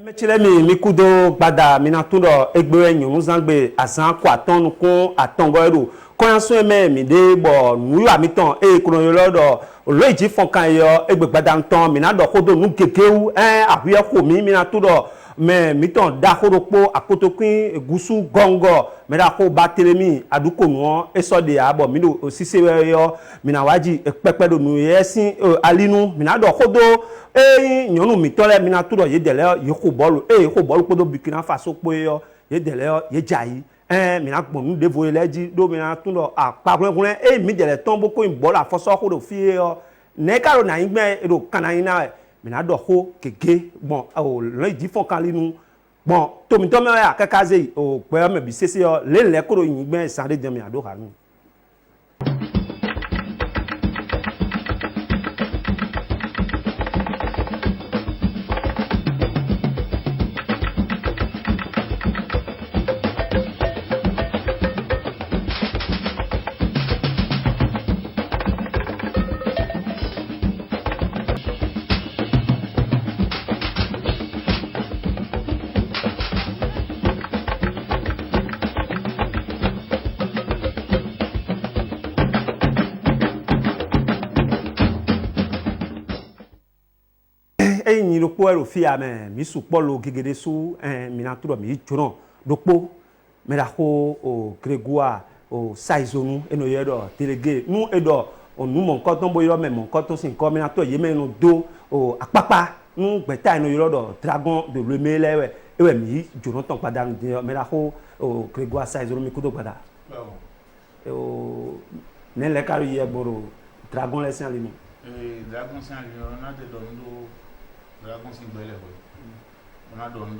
Mechilemi mikudo gbada minatundo egbe nyonu zangbe azan kwa tonu kun atongo eru koyanso eme mi de bo nuyo amiton kuro yodo oloji fonkan yo egbe gbada nton minado kodo nu kekewu ahuye ko mi minatudo me miton da koropo akotokin egusu gongo mera ko batelemi aduko nuo esode abo mino osise yo minawaji pepedo nu yesin alinu minado kodo nyonu mitole minatudo yedele yeko bolu ko bolu kodo Burkina Faso pe yo yedele yejayi minagbon nu devo eleji do minatudo apaglengun mi dele tombo ko imbola foso ko do fi yo ne karo na igbe ro kanayina minado ho keke bon o le di fon kalinu bon to mi to me akakaze o pe me bi sese yo le ko ro yin gbe sare jemi ado kanu. Ni lopo ero fi ame mi supolo gegede su minaturo mi jono dopo me da ko o Grégoire o saizonu eno yedo délégué nu edo onu mon koton boyo me mon koton sin ko minato yeme no do o apapa nu gbeta eno yedo dragon de le mele ewe mi jono ton pada me da ko o Grégoire saizonu mi kudo pada o ne le karu ye boro dragon le sin alimi dragon sin alimi on a de dondo Dragon sin belle on a donné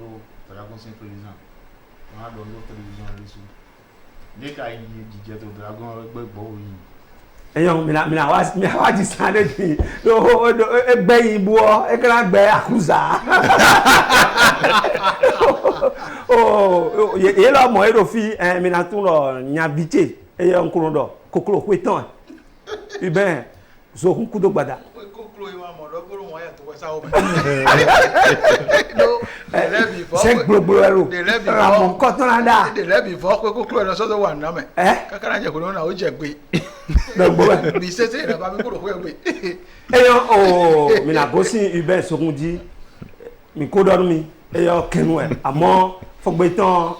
Dragon sin président on a donné télévision ici dès qu'il y a du Dragon gbegbo yi eyon mina wa di sande di o egbe yibo ekra gbe akuza o ye lo mo ero fi mina tun lo nyabiche eyon kuro do kokoro kwetan iben zo kun kudo gbada c'est global ero ramon kotonada de lebi fo ko kuro no so do wa na me kakara je ko na o je gbe gbogbo bi sese na ba mi kuro ko gbe eyo o mi na go sin ibe sokunji mi ko do mi eyo kenu e amo fogbe tan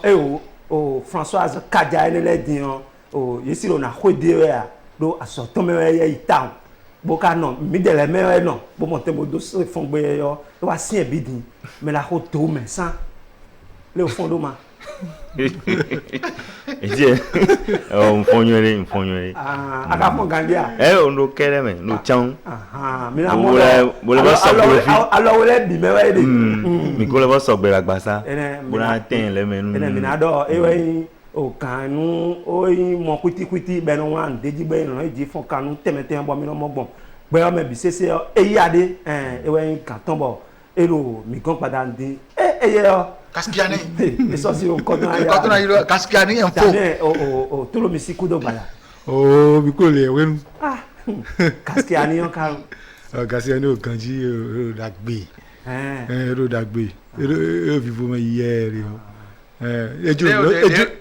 o Françoise Kadja ele din o yesiro na khode ya do asoto me ye itaun boka non mi de le me non bo monte mo do se fongbe yo to wa sin ebidin me la ko to me san le o fondo ma eje o mfonyo aka fon gandia o no kere me no chan mi na mo bo le ba so profi alo le bi me we de mi ko le ba so gbera gbasa bo na ten le me nu mi na do ewe o kanu o yin mo kwiti be no wan deji be no eji fon kanu temete bo mi no mo gbon gbe o me bi sese eyi ade ewe yin kan ton bo ero mi kan pada ndi eye o kaskiani eso si o koton ayo kaskiani en fo o tolo mi sikudo gbada o mi ko le wenu kaskiani on kan kaskiani o kanji ro dagbe ro dagbe ro vivo me yere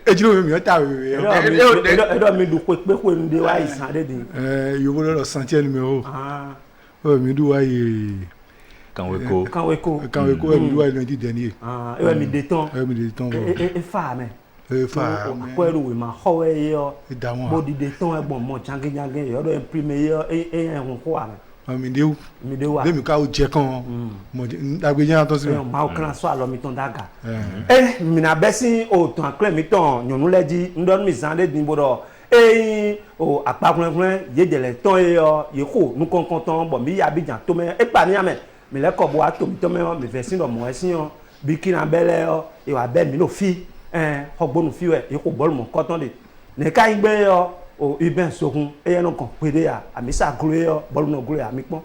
ejiro mi o ta we edo mi du pe ko nde wa isan de din yo bo lo santie numero o mi du wa ye kanweko mi du wa lundi dernier ewe mi de ton e fa me akwero we ma howe yo body de ton egbon mo jange yo do imprimer yo ehun ko ame mi de wa mi ka o je kan mo dagbe jan to si ma o kan so alo mi ton daga mi na besin o ton akle mi ton nyonu leji ndon mi zande din bodo o apakunle ye de le ton ye ko nu konkon ton bo mi ya bijan to me e pa ni ame mi le ko bo ato mi to me mi versin do mo esin yo Burkina bele e wa be mi no fi ogbonu fi we ye ko bol mo koton de ne ka igbe yo o iben sokun eye no kan pede ya ami sa glo yo bol no glo ya mi pon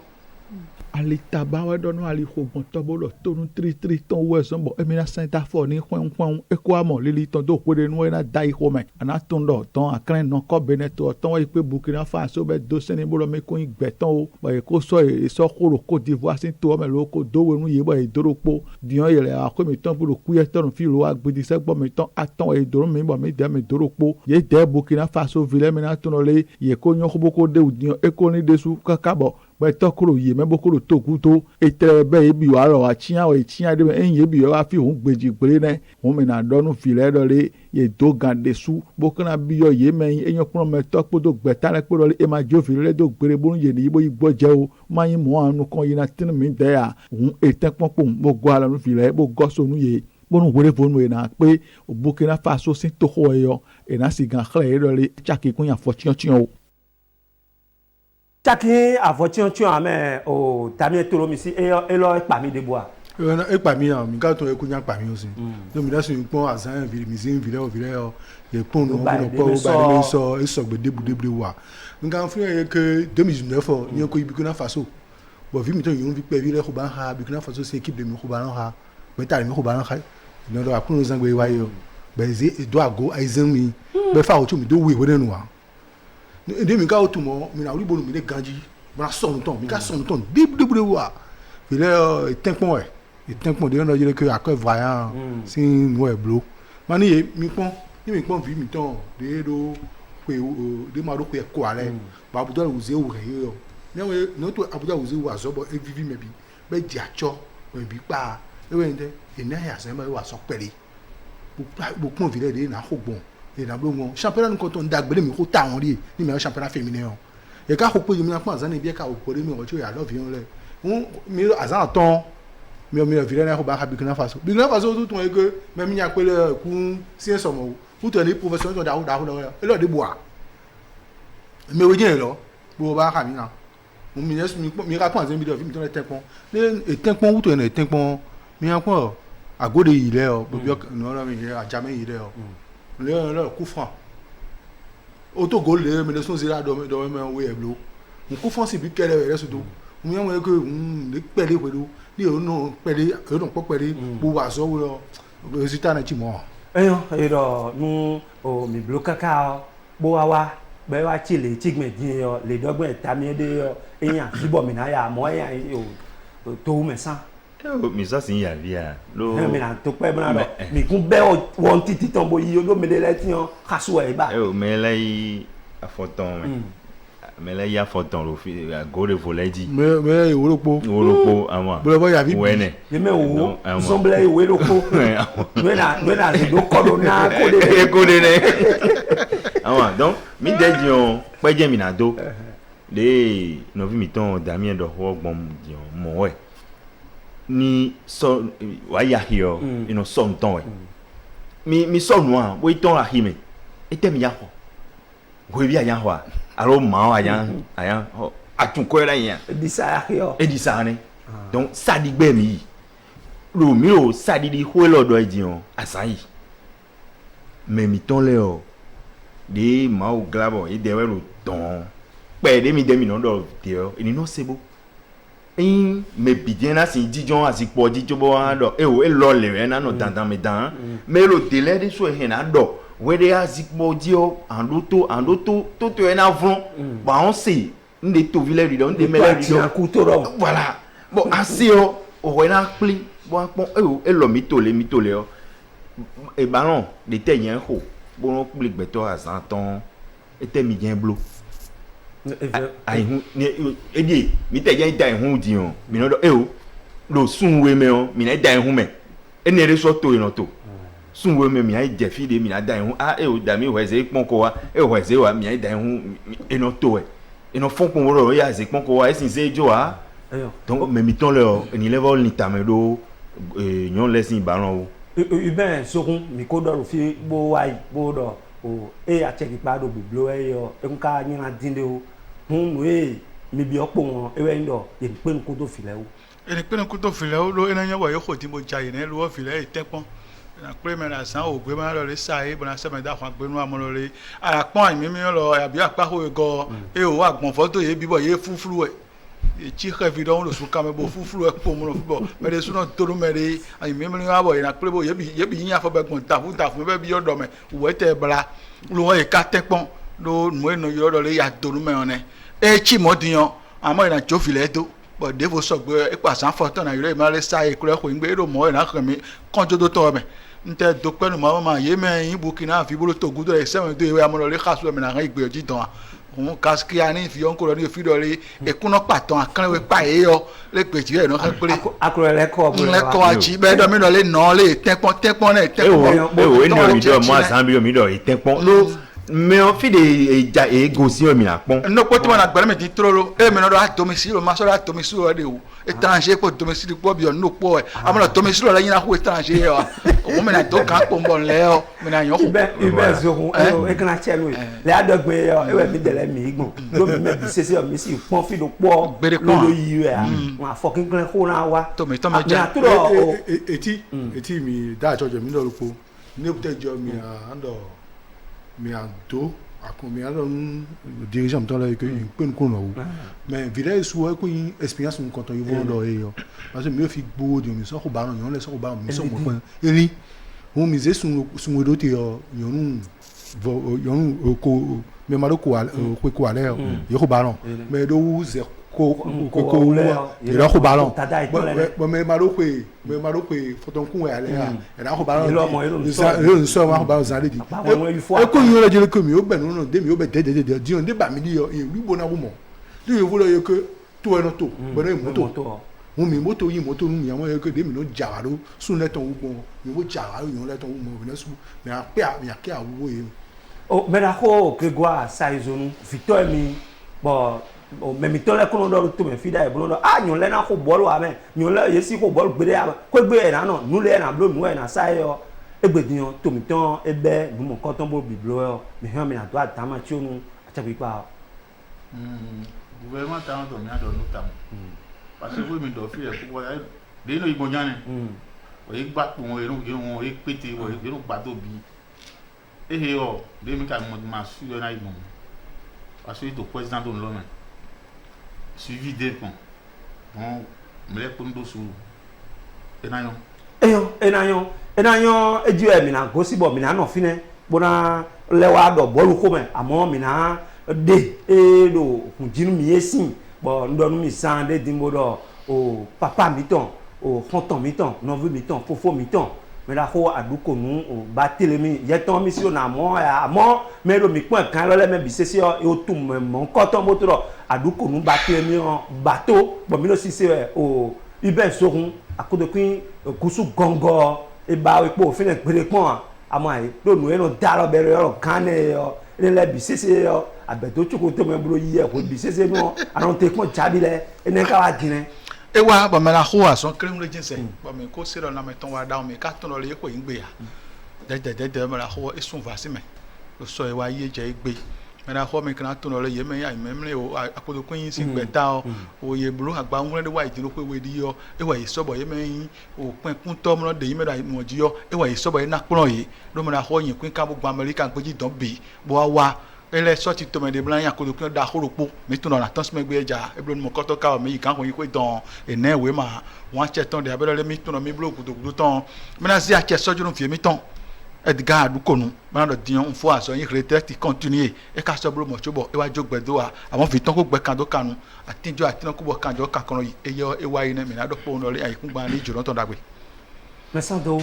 ali taba wa dɔnu ali xɔ gbɔntɔ bo lɔ tonu tri tɔn wɔ ɛsɛn bɔ emina sɛnta fɔ ni xɔn eko amɔ lili tɔn do ƒo de nu yina da yi xɔ mɛ ana tɔn dɔ tɔn akɛrɛ nɔ kɔ bene tɔ tɔn yi pe Burkina Faso bɛ do sɛni bolo mi ko yin gbɛtɔn o bɔn eko sɔ esɔ koro Côte d'Ivoire si to mɛ lo ko do wenu ye bɔ edoro kpo diɲɔ yɛlɛ akɔ mi tɔn bolo kuyɛ tɔn fi lo agbedisɛ gbɔ mi tɔn atɔn edoro mi bɔ mi dɛ mi doro kpo ye dɛ Burkina Faso vilɛ mina tɔn le ye ko nyɔ xɔboko de o diɲɔ eko ni desu kaka bɔ gbɛtɔ koro ye mɛ bokoro to kuto etere bɛ ebi wa lɔ wa tiɲa o tiɲa de mɛ eyin ebi wa fi òun gbedzi gbele nɛ òun mi na dɔnu filɛ dɔ le ye do gan desu bokana bi yɔ ye mɛ yin eyɔ kplɔ mɛ tɔ kpoto gbɛta lɛ kpo dɔ le ema dzo filɛ lɛ do gbere bonu ye ni yibo yi gbɔ dze o ma yin mɔ anu kɔn yina tini mi dɛ ya òun etɛ kpɔnkpɔn bo gɔ alɛ nu filɛ bo gɔ so nu ye bonu wele fonu yina pe Burkina Faso si to xɔ yɔ ena si gan xlɛ ye dɔ le tsaki kun yafɔ tiɲɔtiɲɔ o. Chaki avotiɔtiɔ amɛ o tami toro mi si elɔ ekpami de boa. Ekpami na mi ka to ekunya kpami osi. Do mi da so nkpɔn azan vi mi zin vi lɛ yɔ ye kpɔn no bo no pɔ o ba ni so esɔgbe debu wa. Nga fi ye ke 2019 ni ko Burkina Faso. Bon vi mi to yon vi pe vi lɛ ko ban ha Burkina Faso c'est équipe de mi ko ban ha. Me ta mi ko ban ha. No do akunu zangbe wa yo. Ba ze do ago aizen mi. Be fa o tu mi do we we nu wa. Ndé mi ka o tu mɔ mi na wuli bolo mi de ganji mi na sɔn tɔn mi ka sɔn tɔn debu wa fi lɛ etɛnkpɔn de yɔrɔ yɛlɛ ke akɔ voyan si nu ɛblo mani ye mi kpɔn vi mi tɔn de do pe de ma do pe ko alɛ ba abuja wuze wu hɛ yɔ miawo ne to abuja wuze wu azɔ bɔ evivi mɛ bi bɛ di atsɔ mɛ bi kpa ewɛ yin dɛ ena yɛ asɛn bɛ wa sɔ kpɛli bo kpɔn vi lɛ de na ko gbɔn na blo mo championnat nko to ndagbele mi ko ta won ri ni me championnat féminin o e ka ko pe mi na pa azan bi e ka o pore mi o ti o ya love yon le mi azan ton mi vile na ko ba Burkina Faso to ton e ke me mi nya pe le ku si so mo ku to ni profession to da lo e lo de boa me we jen lo bo ba ka mi na mo mi ka pon azan bi do mi to le tenpon ne tenpon wu to ne tenpon mi an ko agode yi le o bo bi no lo mi a jamais yi le o le coup franc auto goal le me leçon zira do me we eblo un coup franc si bi kele re so do mi an we ke le pele we do ni o no pele o no po pele bo wa so we résultat na ti mo eyo nu o mi bloka ka bo wa be wa chi le tigme din yo le dogben tami de yo eyan fibo mi na ya mo eyan o to me san mi ça c'est ya via lo mi na to pe bna do mi kun be won titi ton bo yi lo me de le ti on kaso e ba me la yi afoton me la ya foton lo fi go de volet di me woropo ama bo ya vi wene ye me wo semble e we loko me na do kodo na ko de ne ama donc mi de dion pe je mi na do de no vi mi ton damien do ho gbon dion mo we ni so wa ya hiyo ino so nton mi so no a we ton la hime ete mi ya ho we bi aya ho aro ma aya ho atun ko era yan edisa ni donc ça di gbe mi ro mi o ça di ho lodo ejion asan yi me mi ton le o de ma o glabo e de we ro ton pe de mi no do de o eni no sebo me bidien na si dijon asiko dijo bo ando e o e lo le na no dandan me dan me lo délai de so he na do we de asiko dio andoto to e na vron ba on se nde to village do nde mele do voilà bon asio o we na pli bo pon e lo mi to le o e ballon de te yen ho bo no pli gbeto azan ton e te mi gen blo ai hu edi mi te jan dai hu di on mi no do lo sunwe me on mi na dai hu me ene re so to ino to sunwe me mi ai je fi de mi na dai hu o da mi weze pon ko wa weze wa mi ai dai hu ino to ino fon pon wo ya ze pon ko wa esin se jo a donc me mi ton le ni level ni tamedo nyon lesin ballon o ben sorun mi ko do fi bo wa bo do o a check pa do biblo e yo e nka nyina dinde o hun we mi bi opo won e we ndo e pe nko to file o ene pe nko to file o lo ena yan wa yo ko ti mo jaye ne lo file e tepon na pre me na san o gbe ma lo le sai bo na se me da kwa gbe nu amolo le ara pon mi lo abi apa ho go e o agbon foto ye bibo ye fufuru e etsi xe vi ɖe wo le su kame bo fufulu ekpom le fubɔ mɛ de sunɔ to ɖo mɛ de ayi mɛmɛli wa bɔ yina kple bo yebi nya fɔ bɛ gbɔn tafu bɛ bi yɔ dɔ mɛ wɔ ete bla lu wɔn yi ka tɛ kpɔn ɖo nu eno yɔ dɔ le ya do nu mɛ yɔ nɛ etsi mɔ di yɔ amɔ yina tso fi le edo bɔn devo sɔgbe ekpa san fɔtɔ na yɔrɔ yi ma le sa yi kura xɔ yi gbe eɖo mɔ yina xɛmi kɔnjodo tɔ mɛ ntɛ do kpɛnu ma ye mɛ yi Burkina fi bolo togu do le sɛmɛ do yi amɔ le xasu mɛ na hã yi gbe dzi dɔn òun kaskia ní ìfìyọ́ ńkọ́ lọ ní òfin lọ́ọ́ ekúnná pàtàn akánwé pààyè yọ lẹ́gbẹ̀jì rẹ̀ náà péré akọrọ lẹkọ ńlẹ́kọ́ àjí bẹ́ẹ̀ dọ́ mi lọ lé nà ọ́ lé tẹ́pọ́n náà ewo eno mi dɔ mo azan bi mi dɔ etɛkpɔn lo mɛ fi de edza egosi mi akpɔn. nnukwu tí wọn agbẹrẹ mi ti tó lo ẹ mi náà dọ atomisi lo ma sọ dọ atomisi lo de o étranger kó atomisi kpɔ bi ọ nnukwu ẹ amúnà atomisi lo la yín akó étranger yẹ wa òun mi náà tó kàn kó nbọ nlẹ ọ mi náà yọ kó. ibẹ zohun ẹ kana tiẹ nu ye lẹ adọgbe yọ ewẹ mi dẹlẹ mi gbọn lómi mẹ bi sese ọ mi si pọn fi do kpɔ lolo yi rẹ wọn afọ kíkún kó náà wa tọmẹtọmẹ jẹ eti mi da àjọjọ mi lọ lóko ní èbúté jọ mi à ń dọ mi à do àkùn mi à lọ ń dirigeant mi tọ́ lọ yìí pé n kò nà o mais village su ẹ kò yin experience mi kọ̀tọ̀ yìí wọ́n lọ yìí yọ parce que mi ò fi gbowó di omi sọ́kò bá ràn yàn lẹ́ sọ́kò bá ràn mi sọ́kò pẹ́ erin òun mi zé sunwó do ti yọ yọ̀nù oko mi ma do ko alẹ́ yọ yọ̀kò bá ràn mais do wú zẹ ko yɛrɛ ko balɔn mɛ ma do ko fɔtɔnkun yɛ alɛ ya yɛrɛ ko balɔn yɛrɛ nsɔn ma ko balɔn zan de di e ko yin yɛrɛ jɛlɛ ko mi o bɛ nunu de mi o bɛ dɛ diɲɛ de ba mi di yɔ wi bona ko mɔ de yɛ fɔlɔ yɛ ko to yɛ no to bɛnɛ ye moto mun mi moto yi moto nu yamɔ yɛ ko de mi no jawa do sun lɛ tɔn wu gbɔn mi ko jawa yɔ lɛ tɔn wu mɔ mi lɛ su mɛ a kɛ a wu ye. o mɛ na ko kegoa saizonu vitɔ mi bɔn o mɛ mitɔ lɛ kɔnɔ dɔ to mɛ fi da yɛ bolo dɔ a nyɔ lɛ na ko bɔlu wa mɛ nyɔ lɛ yesi ko bɔlu gbe de ya ko egbe yɛ na nɔ nu lɛ yɛ na blo nu yɛ na sa yɛ yɔ egbe di yɔ tomitɔ ebe numu kɔtɔn bo biblo yɔ mɛ hɛn mi na do atama tsi nu atsapi kpa. gouvernement ta dɔ mi a dɔ nu tam parce que mi dɔ fi yɛ kó wɔ de yino igbɔ nyane o ye gba kpɔn o ye pété o ye gbato bi ehe yɔ de mi ka ma su yɔ na igbɔn parce que to président do nlɔ mɛ suivi de kon bon mele kpɔn do suru enayɔ edu yɛ mina gosi bɔ mina nɔ fi nɛ kpɔna lɛ wa dɔ bɔlu ko mɛ amɔ mina de do kunjinu mi ye si bɔn ndɔnu mi san de dimbo dɔ o papa mi tɔn o xɔtɔn mi tɔn nɔvi mi tɔn fofo mi tɔn mɛ la ko adukonu o ba tele mi yɛtɔn mi si o na amɔ ya amɔ mɛ do mi kpɔn kan lɔ lɛ mɛ bi sese yɔ o tu mɛ mɔ nkɔtɔn moto dɔ adukonu ba tele mi yɔ bato bɔn mi no sise yɛ o ibɛ sohun akodokun kusu gɔngɔ eba ekpo òfin ẹgbẹrẹ pọn àmọ́ àyè lónìí ẹnu dàrọ bẹ̀rẹ̀ ọ̀rọ̀ gánà yọ ẹnlẹ bisese yọ abẹtó tsoko tó mẹ bolo yí ẹ kó bisese nù àwọn tó kún jáde lẹ ẹnẹ ká wà dín. ewa bàmẹ́la kó àsán kéré ńlẹ̀ jíǹsẹ̀ bàmẹ́ kó sèrè ọ̀nà mẹ́tọ́ wa dáhùn mi ká tún lọ lè kó yín gbé ya dẹ́dẹ́dẹ́dẹ́ bàmẹ́la kó esun va sí mẹ́ lọ sọ ẹ wá yé jẹ́ gbé mẹ́ta kó mi kàn tún lọ lè yé mẹ́ yà mẹ́mẹ́lẹ́ o akótókó yín sí gbẹ̀ta ọ òye bolo àgbà ńlẹ̀ wà ìdílé kó ewé di yọ ewa yìí sọ́bọ̀ yé mẹ́yìn òpin kún tọ́ mọ́ de yín mẹ́ta ìwọ̀n jí yọ ewa yìí sọ́bọ̀ yé nàkúrọ̀ yìí lómìnira kó yín kún kábọ̀ gba Amẹ́ríkà gbẹ́jì dán bì bọ́ wa ele sɔti tɔmɛ de blan ya kodo da xɔrɔkpo mi tun nɔ na tɔn sumɛ gbɛ dza ebolo numu kɔtɔ ka mi yi kan ko yi ko dɔn ene we ma wɔn atsɛ tɔn de abɛlɛ mi tun nɔ mi bolo gudugudu tɔn mina zi atsɛ sɔdzoro fie mi tɔn edgar adukonu mina dɔ diɲɛ nfɔ azɔ yi retraite continue e ka sɔ bolo mɔtso bɔ e wa dzo gbɛdo wa àwọn fi tɔn ko gbɛ kan do kanu atinjɔ atinɔ ko bɔ kanjɔ kakɔnɔ yi eyɔ ewa yi ne mina dɔ kpɔ nɔli ayi kun gba ni dzo lɔtɔ dagbe. mɛsàn do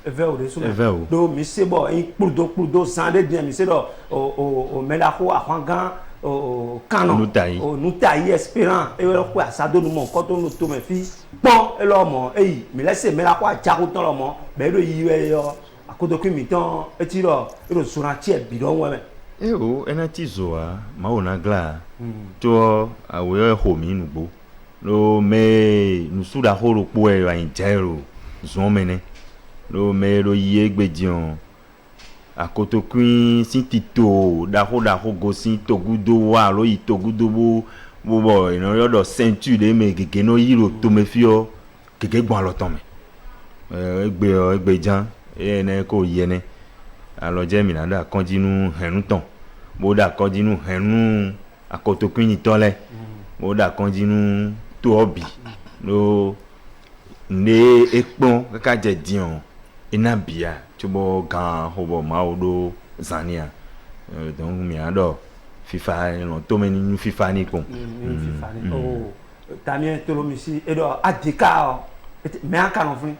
eve o de so mɛ do mi se bɔ eyin kpludo zan de diɛ mi se dɔ o mɛla ko ahɔn gan o kanɔ o nuta yi espérant ewɛ ko asado numɔ kɔtɔ nu to mɛ fi kpɔn elɔ mɔ eyi mi lɛ se mɛla ko adzago tɔn lɔ mɔ mɛ eɖo yi wɛ yɔ akotoku mi tɔn eti dɔ eɖo sora tiɛ bi dɔ wɛ mɛ. ewo ena ti zoa mawo na gla tso awo yɛ xɔ mi nugbo lo mɛ nusu da xɔ kpo yɛ ayin dza yɛ o zɔn mɛ nɛ lo mɛ lo yi egbediɔn akotokui si tito daxo go si togudo wa lo yi togudo bo bɔ ina yɔ dɔ ceinture de me gege no yi lo tome fiɔ gege gbɔn alɔ tɔmɛ egbedza eye ne ko yi ene alɔdze mina do akɔdzinu hɛnu tɔn bo do akɔdzinu hɛnu akotokui nyitɔ lɛ o da continue to hobby lo ne ekpon kaka je dion ina bia tubo gan hobo ma odo zania donc mi ado FIFA no to meni FIFA ni kon FIFA ni oh tamien tolo misi edo adika me aka no fun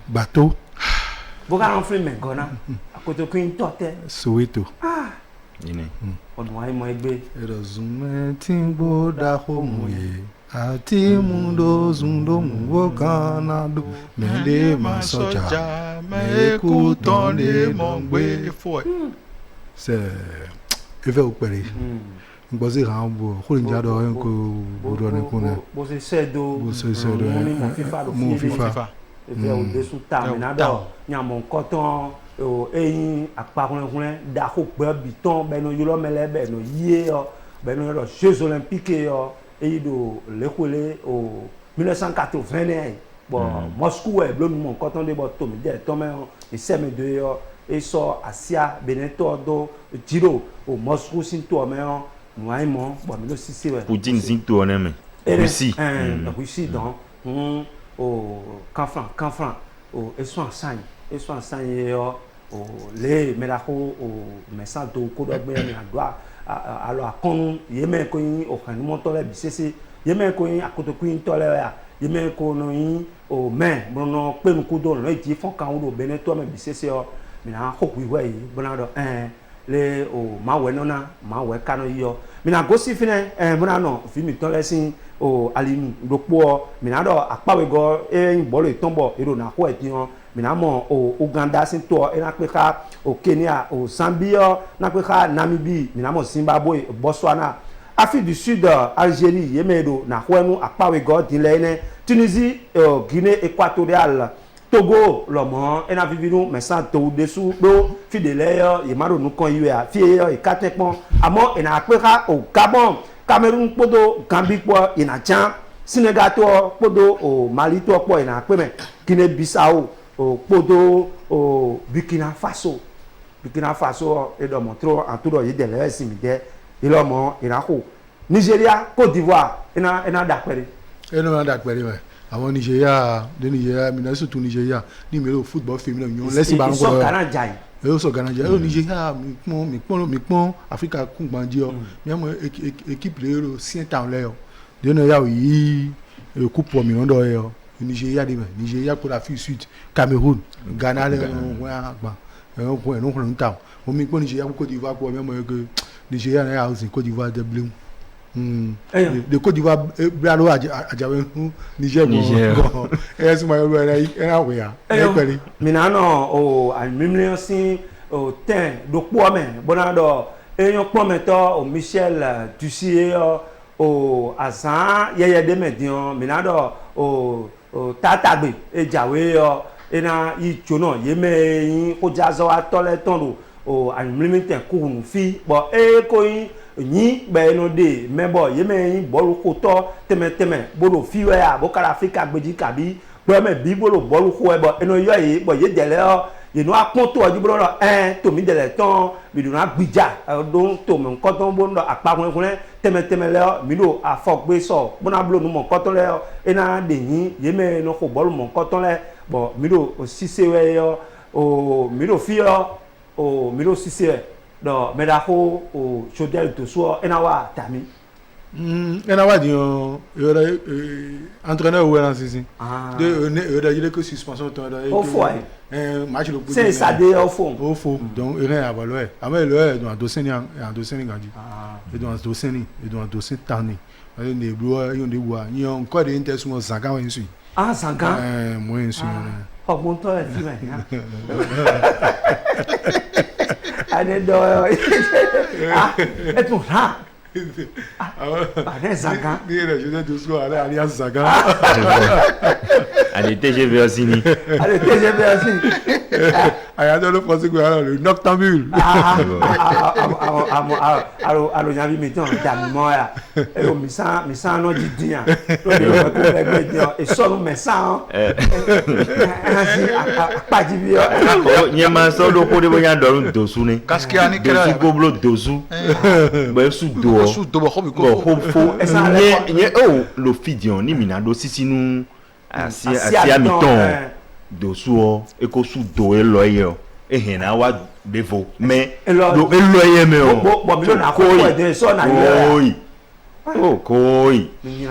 bateau boka no fun me gona akoto kuin tote Soweto ine onu ai mo egbe edo zume timbo da homoye ati mundo zundo muwo kanado mende masoja me écoutons les mongbe c'est eve opere ngbozi ran bo ko nja do en ko bodo ne ko ne bo se sedo bo se sedo mo FIFA eve o desu ta menado nyamo koton o eyin aparun da ko gbe biton be no yolo mele be no ye o be no lo Jeux olympiques o eyido lekole o 1980 bon Moscou e blonu mon koton de bo to mi de to me e seme de yo e so asia beneto do jiro o Moscou sin to me o noi mo bon mi lo sisi we Poutine sin to ne me Russie Russie donc o Canfran o e so ensagne yo o le melako o mesanto ko do gbe mi adwa alors akonu yeme ko yin o kan mo to le bisese yeme ko yin akoto ko yin to le ya yeme ko no yin o men bono pe nu kudo no ti fon kan wo beneto me bisese o mi na ho wi we yi bona do le o ma we nona ma we kanu yo mi na go si fine bona no fi mi to le sin o alinu dopo mi na do apawe go bo le tombo ero na ho e ti on mina mo o Uganda sin to ena pe ka o Kenya o Zambia na pe ka Namibia mina mo Zimbabwe Botswana Afrique du Sud Algérie yemedo na hwenu apawe go dinle ne Tunisie Guinée équatoriale Togo lomo ena vivinu mesan to desu do fidele yo yemaro nu kon yiwe a fie yo e katekpon amo ena pe ka o Gabon Cameroun podo Gambie po ina chan Sénégal to podo o Mali to po ina pe me Guinée Bissau o podo o Burkina Faso et do montro en tout do yedele simide ilo mo irako Nigeria Côte d'Ivoire ena dakpere eno na dakpere me àwọn Nigeria mi na so to Nigeria ni me lo football féminin yon lesi ba so kana jai e so kana jai o Nigeria mi pon Africa kun gbanji o mi mo équipe le Saint le o de no ya yi coupe mi no do yo Nigeria de Nigeria pour l'Afrique Sud Cameroun Ghana le wa gba ko enu kun ta o mi pon Nigeria Côte d'Ivoire ko me mo que Nigeria na house Côte d'Ivoire de bleu de Côte d'Ivoire bralo ajawe Niger go yes my era we ya mi na no o almimle sin o ten do po me bonado eyan po me to o Michel Tussier o azan yeye de medion mi na do o tatagbe ejawe yo ena ichono yeme yin ko jazo atole tondo o almimle ko nu fi bo ko yin yin be no de mebo yeme yin bolu ko to teme bolo fiwe ya bo kala Africa gbeji kabi bo me bi bolo bolu ko e bo eno yo yi bo ye dele o ye no akon to oju bolo to mi dele ton mi do na gbija don to me nkan ton bo ndo apahun ekun teme le mi do afogbe so bo na bolo nu mo nkan ton le ena de yin yeme no ko bolu mo nkan ton le bo mi do o sisewe yo o mi do fi yo o mi do sisewe do medako o chodel to so enawa tami enawa di entraîneur ou en sisi de il est que suspension to o foi match le c'est ça de au fond donc rien à valoir mais le dans dossier ganji et dans dossier tani ne blo yon de wa yon ko de inter sur 50 en suit ah 50 moi en suit oh mon to e fi me ane do et tout ça Zagan ni le jeune de soir alias Zagan allez TGV aussi ayatollah le français quoi le noctambule alo nyabi mi tán dàmí mọ́ ya ero mi sàn náà di dín ya lórí ìwé kó lẹ́gbẹ̀ẹ́ dín ya ìsọ̀nù mẹ́sàn án apájí bí yọ. nye ma sọ do ko de bo nya dọrun dosu ni Gaskiya ni kɛra dosu goblo dosu bẹ su do ọ su do bɔ ko bi bọ ko ko fo nye o lo fidian ni mina do sisinu asi ami tɔn dosu ọ eko su do e lɔ ye ọ ehena wa befo mɛ do e lɔ ye mɛ ọ bɔn mi ló na kó ẹ̀ dé sọ na yẹ ya. koyi o koyi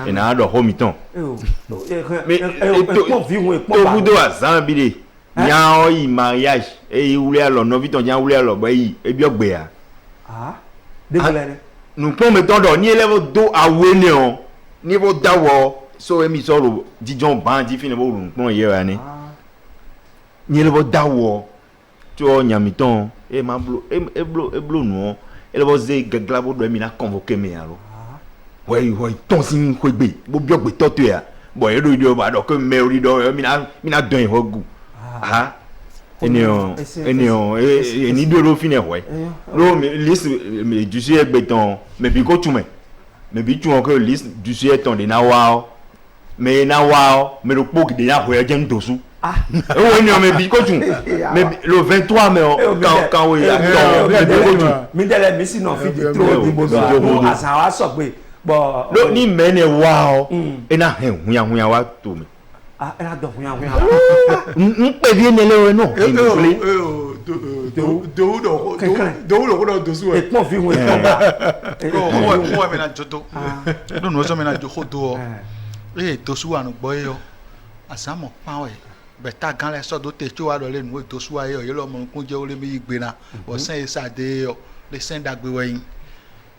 ena dɔ ko mi tɔn pɔn fi hun pɔn ba. togudo azan bi de nyawo yi mariage eyi wuli alɔ nɔvitɔ nya wuli alɔ bɛ yi ebi ɔgbe ya débolɛ dɛ. nukpɔn mi tɔn dɔ ni ele bo do awoe ne o ni bo dawɔ so emi sɔrɔ jijɔn ban ti fi ne bo wulu nukpɔn yɛ wa ni ni ele bo dawɔ tso nyamitɔn e ma blo eblo nuɔ ele bo ze gagla bo do emi na convoqué mi alo wɔyi tɔn si ŋgbe bo bi ɔgbe tɔtɔ ya bɔn eɖo yi do ba dɔ ke mɛ ori dɔ mina dɔn yi hɔ gu eni do fi ne hɔɛ lo lisi dusu yɛ gbe tɔn mɛ bi ko tumɛ mɛ bi tún ke lisi dusu yɛ tɔn de na wa o mɛ na wa o mɛ do kpo de na hɔɛ jɛn dosu ewo eniyan mɛ bi ko tún mɛ le 23 mɛ o kan o ya tɔn mɛ bi ko tún. mi dɛlɛ misi nɔ fi di tro di bo do asan wa sɔ gbe bɔn. lo ni mɛ ne wa o ena hɛn hunya wa to mi. ɛna dɔn hunya n pè bí ẹni ẹlẹ́wọ̀n náà kì í gbélé. dowu dɔ ko dɔ dosu ɛ. pɔn fi hun pɔn ba. mɔgɔ mi na jodo lónìí wọ́n sọ mi na joko do ọ eye dosu wa nu gbɔ ye yɔ asamɔ kpan wɛ bɛta gan lɛ sɔdo te tso wa dɔ lé nu dosu wa ye yɔ yɛlɛ ɔmɔ nkun jɛ wọlé mi yi gbena ɔsɛn ye sa de ye yɔ le sɛn dagbe wɛ yin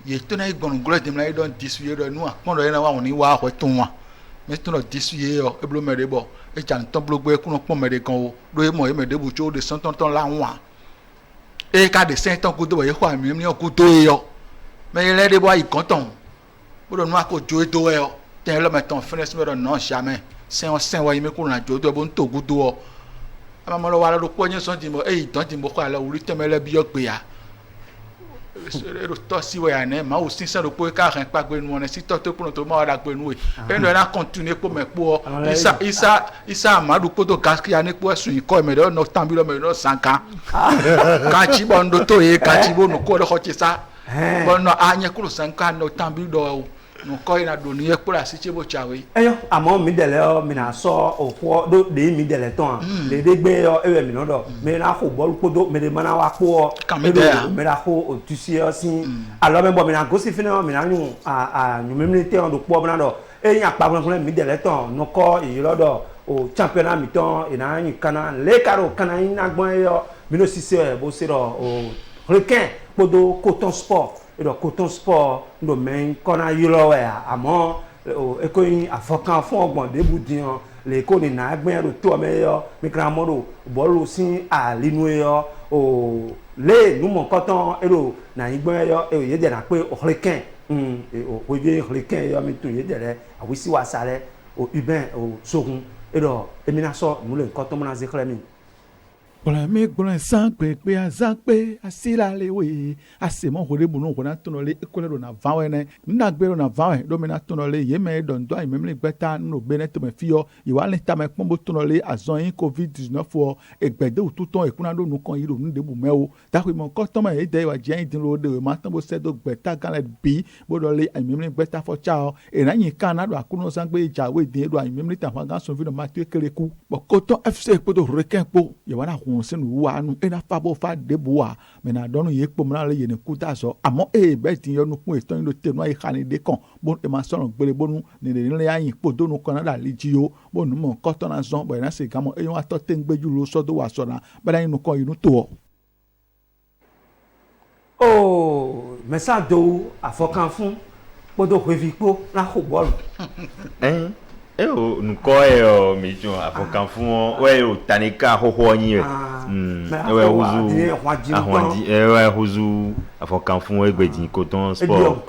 ye to na ye gbɔnu glɔ dɛmɛ la ye dɔn disu ye dɔ nu akpɔn dɔ ye na wa wɔn ni wa wɛ tó wa mɛ tó na disu ye yɔ ebolo mɛ de bɔ etsa ntɔn bolo gbɛ kunu kpɔn mɛ de gan o do ye mɔ ye mɛ de bu tso de sɛn tɔntɔn la wa eye ka de sɛn tɔn kudo wɔ ye xɔ ami mi kudo ye yɔ mɛ ye lɛ de bɔ ayi gɔntɔn o do nu ako dzo edo yɛ yɔ tɛ yɛ lɛ mɛ tɔn fɛnɛ sɛmɛ dɔ nɔ siamɛ sɛn wa yi mi ko na dzo do yɛ bo ŋuto kudo wɔ amamɔ lɛ wa lɛ do kpɔ nye sɔn ti mo eyi dɔn ti mo kɔ alɛ wuli tɛmɛ lɛ bi yɔ gbe ya eɖo tɔ si wɔ ya nɛ mawu sisan do kpɔ eka hɛn kpa gbe nu wɔn si tɔ to kpɔnɔ to ma wɔ da gbe nu ye enu yɛ na kɔntinu kpɔ mɛ kpɔ isa amadu kpoto gaskiya ne kpɔ esu yi kɔ mɛ de ɔnɔ tambi lɔ mɛ de ɔnɔ sankan katsi bɔ ŋdo to ye katsi bo nuko de xɔ tsi sa bɔn nɔ a nye kuro sankan nɔ tambi dɔ nukɔ yina do ni ye kpɔ asi tse bo tsa we. eyɔ àmọ́ mi dɛlɛ yɔ mina sɔ òkú do de mi dɛlɛ tɔn le de gbɛ yɔ ewɛ mi nɔ dɔ mi na ko bɔlu kodo mi de mana wa kpɔ edo mi na ko o tusi yɔ si alɔ mi bɔ mi na gosi fana yɔ mi na nyu nyumimini tɛ yɔ do kpɔ bena dɔ eyi akpa kple mi dɛlɛ tɔn nukɔ iyɔlɔ dɔ o championnat mi tɔn ina nyi kana le ka do kana yi na gbɔn yɔ mi no sisi yɛ bo se dɔ o requin kpodo coton sport eɖɔ coton sport ŋdɔ mɛ kɔna yɔlɔ wɛ àmọ́ eko yin afɔkan fún ọgbọ̀n débu diyan le ko ni na gbɛn do tó ɔmɛ yɔ mikra mɔ do bɔlu si alinu yɔ o le numɔ kɔtɔn eɖo na yi gbɛn yɔ e ye dɛna pe ɔxlekɛn o ye xlekɛn yɔ mi tun ye dɛrɛ awisi wa sa lɛ o ubɛn o sogun eɖɔ emina sɔ nule kɔtɔn mɔna ze xlɛ mi. Gblɔe mi gblɔe zã gbegbe azã gbe asi la le we ase mɔ ho de bu no ho na tɔnɔ le ekɔ le do na va wɛ nɛ nna gbe do na va wɛ do mi na tɔnɔ le ye mɛ dɔndɔ ayi mɛmli gbɛta no be ne tɛmɛ fi yɔ yewa le tame kpɔn bo tɔnɔ le azɔn yi covid-19 fɔ egbede wotutɔ ekuna do nukɔ yi do nu de bu mɛ wo dakoe mɔ kɔtɔ mɛ ede wa dze ayi din lo de o ma tɔn bo sɛ do gbɛta gan le bi bo dɔ le ayi mɛmli gbɛta fɔ tsa o ena yi kan na do akuno zã gbe dza we din do ayi mɛmli ta fɔ gan sɔnvi do ma to ekele ku bɔn kɔtɔ fc kpoto hurricane kpo yewa na hun sinu wa nu ena fa bo fa de bo wa mɛ na dɔnu ye kpɔ mɛ na le yene kuta zɔ àmọ́ eye bɛ ti yɔ nukun etɔn yi do te nu ayi xani de kàn bo ema sɔrɔ gbele bonu ne de ne ayi kpo do nu kɔ na da li dzi o bo nu mɔ kɔtɔ na zɔn bɔn ena se gamɔ eye wa tɔ te ŋgbe ju lo sɔ do wa sɔ na bɛ na yi nukɔ yi nu to. o mɛsa do afɔkan fún kpoto xevi kpo na ko bɔlu. o nukɔ yɛ ɔ mi tún afɔkan fún ọ wɛ o tanika xɔxɔ nyi yɛ wɛ huzu ahɔndi wɛ huzu afɔkan fún egbedzi coton sport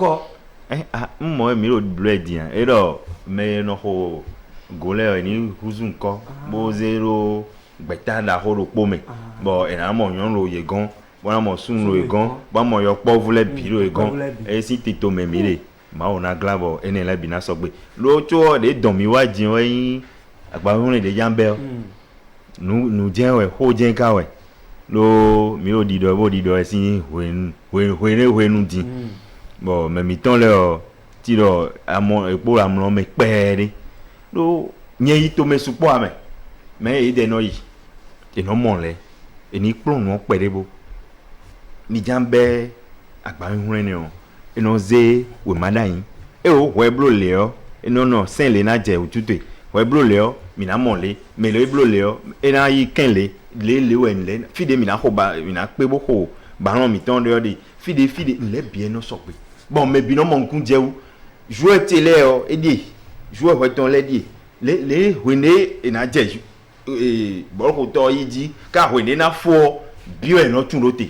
mɔ mi o blɛ diyan eɖɔ mɛ nɔxɔ golɛ ni huzu ŋkɔ bo 0 gbeta da ho ro po me bo ena mo yon ro ye gan bona mo sun ro ye gan ba mo yo po vule bi ro ye gan e si ti to me mi re ma ona glabo ene la bi na so gbe lo cho de don mi wa jin yin agba run de jambe nu jen we ho jen ka we lo mi o di do e si we nu din bo me mi ton le o ti do amo epo amlo me pe ri lo nye yi to me supo ame me e de no yi e no mo le e ni plon no pe debo mi jambe agba run ni o e no ze we madayin e o we blo le o e no sen le na je otute we blo le o mi na mo le me le blo le o e na yi ken le we le fide mi na ho ba mi na pe bo ho ba ran mi ton de fide le bien no so pe bon me bi no mo nkun je wu jouer télé o e di jouer ho ton le di le wene e na je bo ko to yi ji ka wene na fo bi o no tun rote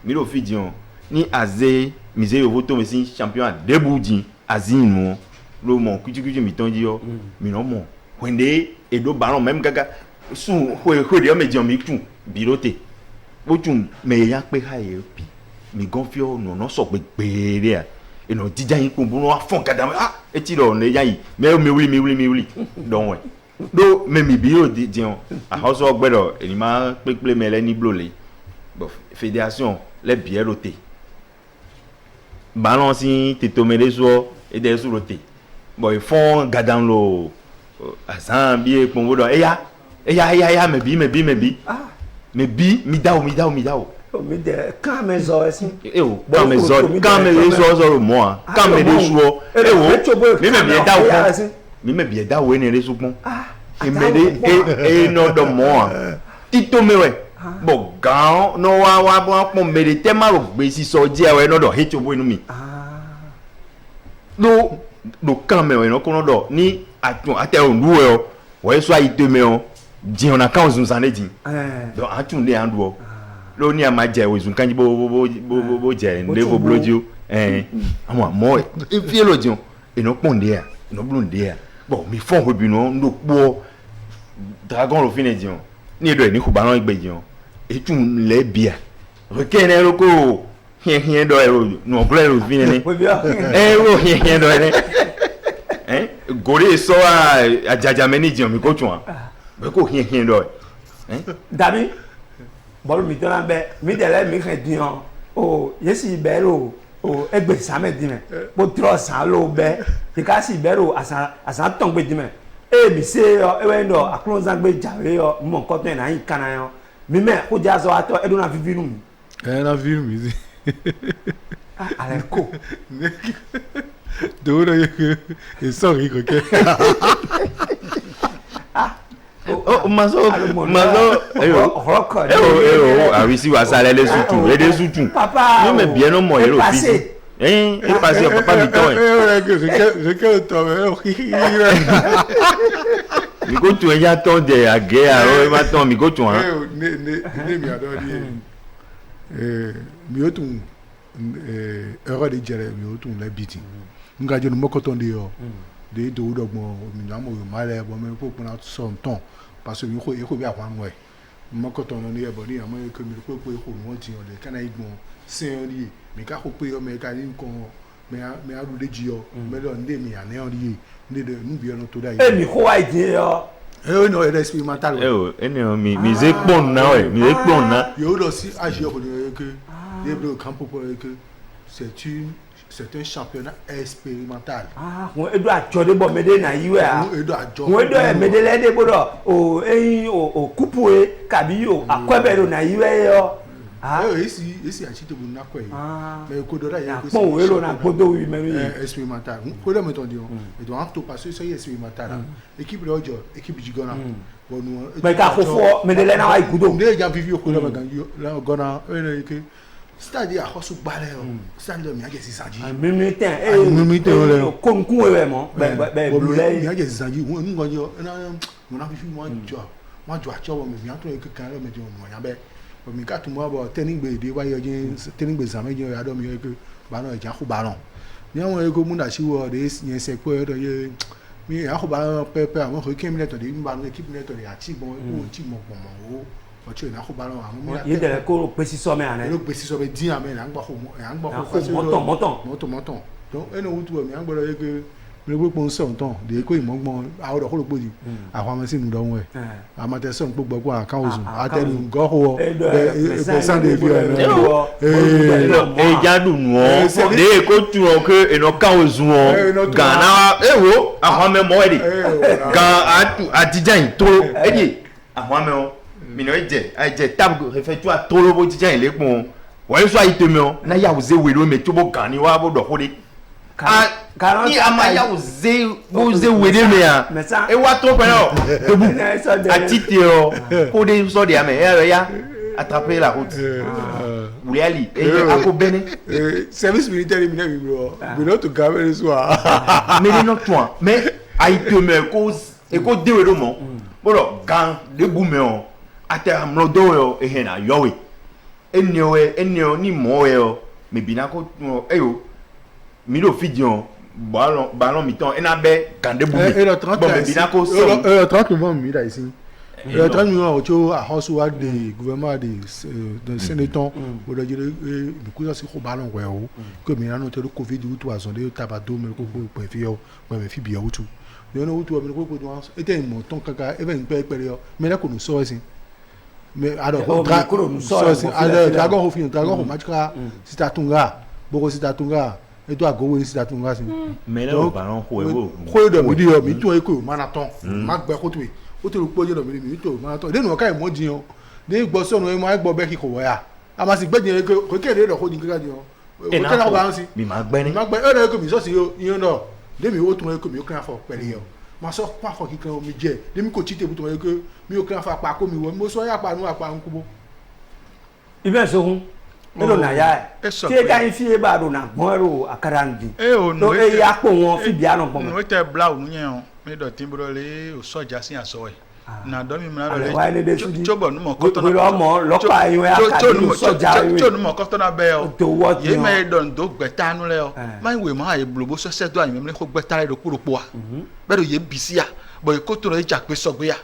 mi lo fi dion ni aze mize yo voto me sin champion debuji azin no lo mo kuju mi ton ji yo mi no mo wene e do baron même gaga sun ho de o me dion mi tun bi rote bo tun me ya pe ha e pi mi gonfi o no so pe re a e no dija yin kun bu no afon kada e ti ro ne ya yi me wuli don we do me mi bi o dion a hoso gbedo eni ma pe me le ni blole bo fédération le bien roté balance ti tomere so e de so roté bo e fon gadan lo asan bi e pon bodo eya me bi mi dawo mi de quand me zo esi e o quand me zo moi quand me de so e o mi me bi dawo ni re so pon e me de e no do moi ti tomere bo gan no wa pon me de tema ro gbe si so je we no do hecho inu mi do kan me we no ko no do ni atun ate o nu o we so ayi te me o jin ona kan zun san leji do atun le andu o lo ni ama je we zun kan bo je nde vo bloju àwọn mo e fi lo jin e no pon de a no blun de a bo mi fon ho bi no ndo po dragon lo fine jin ni do e ni ku ba ran igbe jin e tun le bia rekene ro ko hien do ero no gre ro fine ni ro hien do ni gore so ajaja meni jin mi ko tun a be ko hien do dabi bolu mi don be mi de le mi kan dion o yesi bero o egbe same di me bo tro san lo be ti ka si bero asa ton gbe di me e mi se yo e we ndo aklon zan gbe jawe yo mo nkan to na yin kana yo mi me ko ja so ato e do na vivi nu na vivi mi ale ko do na e so ri ko ke mazo awisi wa sale le sutu e de sutu ni me bien no mo ero fi e passé papa mi ton je que to mi go tu ya ton de age a o ma ton mi go tu han ne mi ado di mi o tun ero de jere mi o tun le biti nga je no mokoton de yo de do dogbon mi na mo ma le bo me ko na so ton parce que il faut bien avoir moi mo ko ton ni e bo ni amo e ko mi ko ko mo ti o le kana igbon sin ori mi ka ko pe o me ka ni nkan me aru leji yo me lo nde mi ane ori nde de nu bi ono to da e mi ko wa ide yo e no e experimental mi ze pon na we mi ze pon na yo lo si agi o que de blo campo pour que c'est un championnat expérimental. On doit ajode bo mede na yiwe a. On doit mede le de bodo o o coupe kabi o akwebero na yiwe yo. Esi achite bu na kwe. Mais ko do da ya ko. Bon we lo na bodo wi menu expérimental. Ko do meton dio. Et donc en tout passer ça expérimental. Équipe de ojo, équipe jigona. Bon nous. Mais ka ko fo mede le na wa igudo. Nde ja vivi ko do magan yo la gona que c'est-à-dire à hosu balé c'est-à-dire mi age sisanji mimi ten konkun we mo be blule mi age sisanji won ngo yo na fi mo jo acho mi mi ato ke kan lo me jo mo yan be o mi ka tu mo bo tenigbe de wa yo jin tenigbe zame jo ya do mi ke ba no eja ku ba no ni awon ego mu na si wo de yen se ko do ye mi a ko ba pepe àwọn ko kemi leto de nba no equipe leto de ati bon o ti mo pon mo o ti na ko ba lo àwọn mi yé dẹ̀ kó pèsè sọ́mẹ́ àná. ló pèsè so be din amen à ń gbọ́ mọ́tàn donc ẹnu wutu mi à ń gbọ́dọ̀ yé que mi ló gbọ́ sọ̀n tán de ko ìmọ̀gbọ́n àwọn ọ̀dọ̀ kó ló pòjì àwọn ọmọ sí nu dọ̀ wọ́n ẹ̀ àmọ́tẹ́ sọ̀n gbogbo gbọ́ àkáwọn òsùn àtẹnu gọ́hùn ẹ̀ sànde fi ẹ̀ jádùn nù ọ́ de ko tu ọ́ que eno kan ozun ọ́ gana wo àwọn me mo edi gan atijan to edi àwọn me o mi no je tab refectoire to lo bo tijan ile pon wọ́n sọ ayé tèmi ọ́ náà yà wò zé wèrè omi tó bó gàn ní wàá bó dọ̀kọ́ de. ní a máa yà wò zé wèrè mi à ẹ wá tó pẹ́ ọ́ tóbu àti tè ọ́ kó de sọ de àmì ẹ rẹ ya attraper la route wúlíàlì ẹ yẹ akó bẹ́ni. service militaire mi náà mi bọ̀ mi náà tó gàmé ní sùn à. mi ní náà tún à mẹ ayé tèmi ẹ kó dé wèrè mọ́ bọ́dọ̀ gan lébu mi ọ́ àtẹ àmúlòdó ẹ̀ ẹ̀ hẹ̀ nà yọ̀wé. enio ni mo me bina ko eyo mi do fidion ballon mi ton ena be kande bu mi bon me bina ko so 30 millions mi da ici 30 millions o a house wa de gouvernement de sénéton o do jere mi ku si ko ballon we o ko mi anu te covid u tu azon de tabado me ko po fi o me fi bi o tu yo no u tu me ko ko do ete mo ton kaka even pe yo me na ko no so sin mais alors dragon au fin dragon au match ka Sitatunga boko Sitatunga et toi go Sitatunga sin mais là au ballon ko do mi di o mi to e ko marathon ma gbe ko to e o to po je do mi to marathon de no ka e mo jiyan de gbo so no e mo gbo be ki ko wo ya a ma si gbe je ko kede do ko din ka jiyan o te na ko ba si mi ma gbe ni ma gbe e do ko mi so si yo yan do de mi o tun e ko mi o kan fo pele yo ma so pa fo kikan o mi je de mi ko ti tebu to e ko mi o kan fa pa ko mi wo mo so ya pa nu apa nkubo ibẹ̀ sóhun elo na ya tí ẹ ká yín fi ẹ bá ro na gbọ́n ẹ̀rọ àkàràǹdì tó ẹ yà pò wọn fi bíà nà gbọ́n. nù tẹ bla ònú yẹn o mi dọ̀ tí n bọ̀rọ̀ lé o sọ̀jà sí àsọ ẹ̀ nà dọ́ mi múra lọ́lẹ̀ tí o bọ̀ numọ̀ kọ́tọ́ náà wíwọ́ mọ̀ lọ́pàá yín wẹ́ àkàdé sọ̀jà yín tí o numọ̀ kọ́tọ́ náà bẹ́ẹ̀ o tó wọ́ tí yé mẹ́ dọ̀ ndo gbẹ̀tà nu lẹ́ o máa ń wè mọ́ àyè gbòlóbó sọ́sẹ́ dọ́ àyè mẹ́mẹ́lẹ́ kó gbẹ̀tà rẹ̀ kúrò pọ̀ wa bẹ́ẹ̀ dọ̀ yé bìsí ya bọ̀ yẹ kótó náà ìjà pé sọ̀gbé ya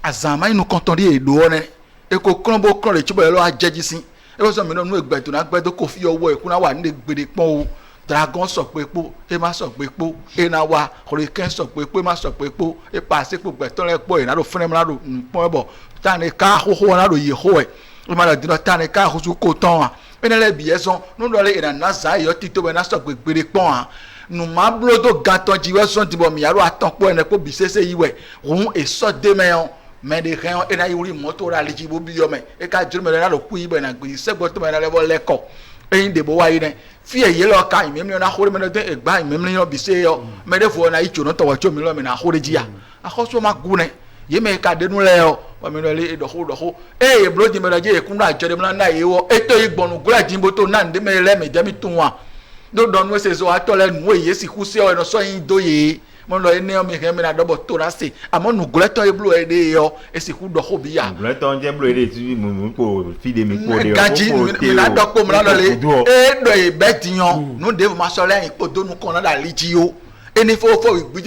àzàmá inú kọ́ntọ́ rí èlò ọ̀rẹ́ eko kọ́nbó kọ́n rẹ̀ tíbọ̀ yẹ lọ́wọ́ ajẹ́jí sí ẹ wọ́n sọ mi náà nú ẹgbẹ̀tò náà gbẹ́tò kò fi ọwọ́ ẹ̀kú náà wà nílé gbèrè pọ́n o dragon sọ pé epo ẹ má sọ pé epo ẹ náà wà hurricane sọ pé epo ẹ má sọ pé epo ẹ pa àṣepọ̀ gbẹ̀tọ́ rẹ pọ̀ ẹ̀ náà ló fẹ́rẹ́ mi náà ló pọ́n ẹ bọ̀ táni ká hóhó náà ló yẹ hó ẹ̀ ẹ má lọ dín náà táni ká hóhó kó tán wa ẹ náà lẹ́ bì yẹ sọ́n nínú ọ̀rẹ́ ìrànà zá ẹ̀yọ́ títọ́ bẹ́ẹ̀ náà sọ pé gbèrè pọ́n wa nùmá búlódò gàtọ́ jí wẹ́ sọ́n ti bọ̀ mìyàrá àtọ́pọ̀ ẹ̀ náà kó bì sẹ́sẹ́ yìí wẹ̀ òun èso dé mẹ́yàn mais de rien et na yuri moto ra liji bo biyo me e ka juru me na lo ku ibe na gbe se gbo to me na level leko e de bo wa yi ne fi e ye lo ka imi mi na hore me de e gba imi mi yo bi se yo me de fo na icho no to wa cho mi lo me na hore ji ya a ko so ma gu ne ye me ka de nu le o wa mi lo le do ho e bro ji me na je e kun na jere me na ye wo e to igbonu gura jimbo to na nde me le me je mi tun wa do don we se so atole nu e ye si ku se o no so yin do ye mo lo ene o mi he mi na dobo to na se amo nu gleto e blu e de yo e si ku do ho bi ya gleto nje blu e de ti mu ko fi de mi ko de o gaji mi na do ko mo la lo le e do e betiyan nu de ma so leyin po do nu kon na da liji o eni fo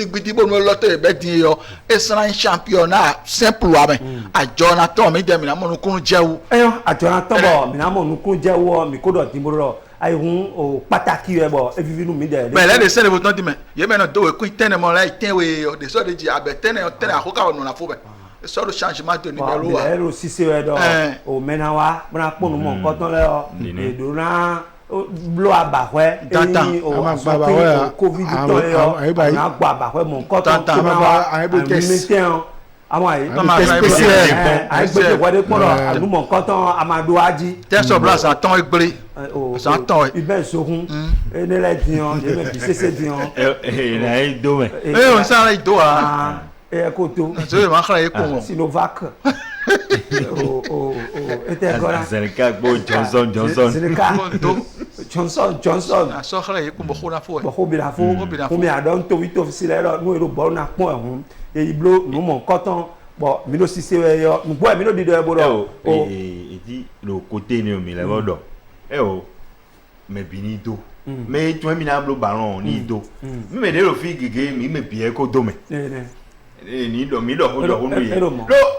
gbidi bo nu lo to e betiyan yo e san championnat simple wa me ajo na to mi de mi na mo nu kun jewu eyo ajo na to bo mi na mo nu kun jewu mi ko do ti mo ro ai hun o pàtàkì rẹ bọ evivi nu mi dẹ. bẹẹ lẹni sẹni bó tán di mẹ yé mẹ náà dọwọ ekun tẹnẹ mọ láì tẹ wẹ ọ de sọ de jí abẹ tẹnẹ àkókò àwọn nùnà fún bẹ sọ de changement tó ní bẹẹ ló wà. bẹẹ ló sise rẹ dọ o mẹna wa bẹna kpọnu mọ nkọtọn lẹ ọ èdò náà blo abahwẹ eyi o sọpin o covid tọ yẹ ọ àwọn agbọ abahwẹ mọ nkọtọn tó náà wa àmìmẹtẹ àwọn àyè àyè wọlé kpọlọ àdúmọ nkọtọn amadu aji. tẹsán blas àtọn egbere àtọn ẹ. ibẹ sohun enelẹ diyan yẹmẹ bisese diyan. ẹ ẹ do mẹ. ẹ o n sáré do wa. ẹ kò tó. sori ma kala ye ko wọn. Sinovac o ete gọra. Seneca gbó Johnson. Seneca Johnson. asọ kala ye ko bọ kóra fún ẹ. bọ kó bìrà fún kómi àdó ntòwí tó fi sílẹ̀ lọ n'o yẹrẹ bọ̀ ọ́nà pọ̀ ẹ̀hún èyí blo nùmọ̀ nkọ́tàn bọ̀ mi ló sise wẹ̀ yọ nùgbọ́ ẹ̀ mi ló di dọ̀ ẹ̀ bọ̀ dọ̀. èyí lo côté ni omi lẹ́wọ́ dọ̀ ẹ o mẹ bini do mais tu mi na blo ballon ni do mi me de lo fi gege mi me pie ko do me ni do mi do ho do no ye lo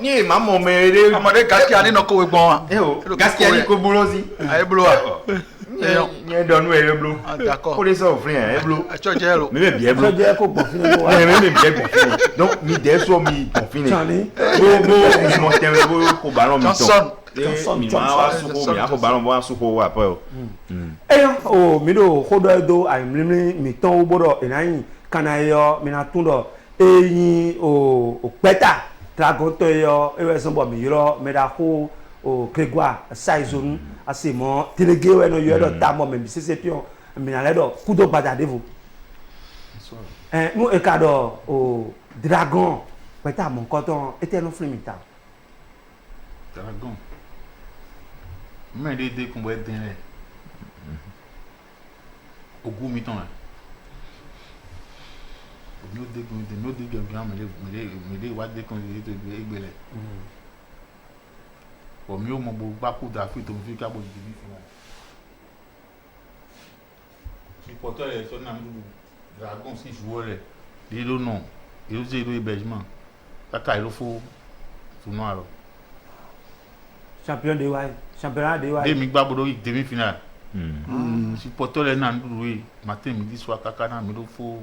ni ma mo me re amade gaskiya ni no ko we gbon eh o gaskiya ni ko blo si ay blo wa ni do no e blo d'accord ko le so frère e blo cho je lo mi me pie blo so je ko gbon fini lo wa mi me pie gbon fini donc mi de so mi gbon fini Chani. bo mo te bo ko ballon mi Johnson mi ma wa su ko mi a ko ballon bo su ko wa pe o o mi do hodo do ai mlimli mi ton o bodo enayin kana yo mi na tundo eyin o peta dragon to yo e we so bo mi ro me da ho o kregwa saizonu asimo tilege we no yo do ta mo me bi sese pion mi na le do kudo bada devo mu e ka do o dragon peta mon koton eternal flimita Dragon. Mais des qu'on va être dans les. Au goût mi-temps là. Nous des gamins, mais les watts des conduits de Bélé. Au mieux, mon beau bakou d'Afrique, on vit qu'à bout de vie. Si pourtant les son Dragon, si joueur, il est non. Il est zéro hébergement. Kaka, il faut tournoi alors. champion de wai championnat de wai Demi gbabo demi-finale. Supporter les nan doué matin midi soir kaka na mi do fo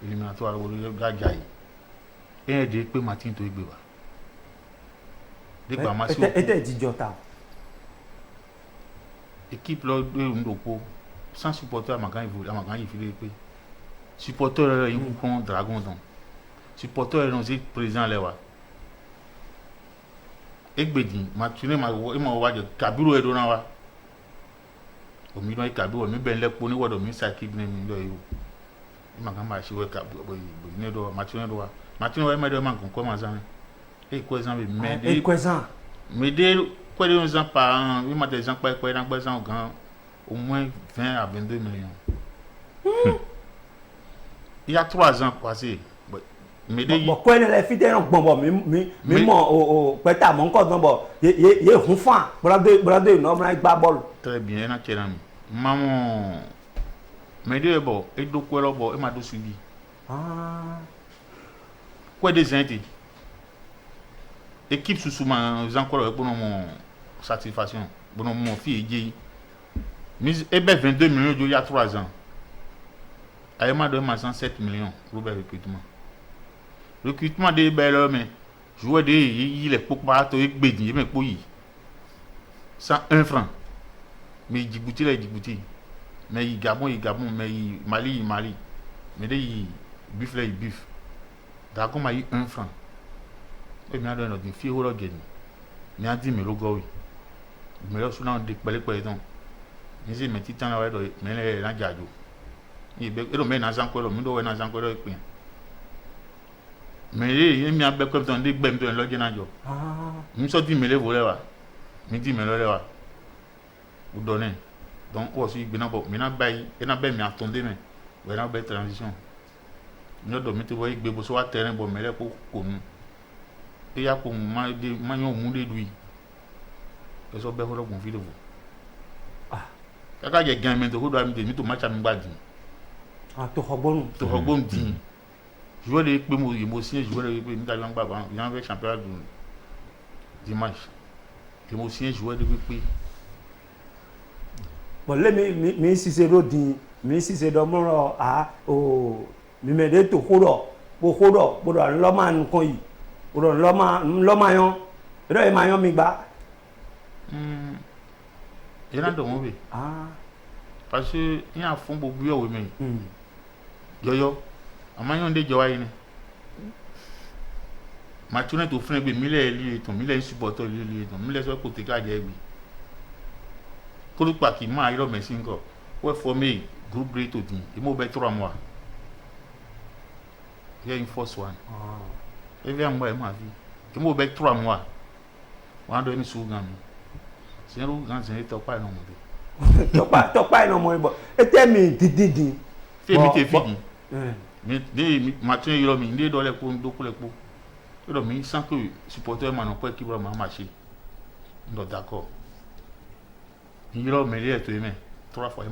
éliminatoire wo le gaja yi. E de pe Martin to igbe wa. De gba ma si était dit jota équipe lo de ndoko sans supporter amagan yi file pe. Supporter yi kon Dragon don. Supporter non c'est président le wa. Egbedi matune ma wa je Kabiru edo na wa omi no Kabiru mi ben lepo ni wodo mi sakib ni mi do yo ma kan ma shi we Kabiru bo ni do matune do wa matune wa me do man kon ma zan e ko zan be me de me de ko de zan par mi ma de zan pa na gbe zan gan au moins 20 à 22 millions. Il y a 3 ans passé. Mais bon ko ne le fide no gbon bo mi mo o peta mo nko gan bo ye hun fan brother no ma gba ball très bien na chera mi maman mais de bo e do ko lo bo e ma do suivi quoi des inti équipe sous ma encore e bono mon satisfaction bono mon fille eje mis e be 22 millions il y a 3 ans ay ma do ma 107 millions Robert recrutement de bel mais joueur de il est pour pas to gbedin mais pour yi 101 francs mais Djibouti mais Gabon mais Mali mais de bif d'accord ma 1 franc et mi a donné notre fille au gagner mi a dit mais le go oui mais là souvent de pele donc ni c'est mais titan là do mais là jajo il be e do mais na zan ko lo mi do we na zan ko lo pin mais il mi a be comme ton de gbem to lo gina jo mi so di mele volé wa mi di mele wa vous donnez donc aussi gbina bo mi na bay e na be mi attendé mais we na be transition mi do mi te wo igbe bo so wa terrain bo mele ko nu e ya ko ma yo mu de lui e so be ho lo gun fi de vo kaka je gan mi to ho do mi de mi to match mi gbadi to hogbon din joueur de pe mo si joueur de pe mi ta yan gba yan ve championnat du dimanche et mo si joueur de pe bon le mi Cicero din mi Cicero mo o mi me de to hodo bo lo man kon yi bo lo ma yon ro e ma yon mi gba yana do mo be parce que il a fond bo buyo we me yoyo amayon de jowa yin ma tune to fun egbe mi le li ton mi le supporter li ton mi le so ko te ka je egbe ko lu pa ki ma iro me singo we former groupe great to din e mo be 3 mois il y a une force one et bien moi ma vie e mo be 3 mois wa do ni su gan mi se ru gan se to pa no mo be to pa no mo bo e te mi didin fe mi te fini mi matin yoro mi ndé do le ko ndo ko le po do mi sans que supporter ma no po équipe ma marcher ndo d'accord yoro me le to eme 3 fois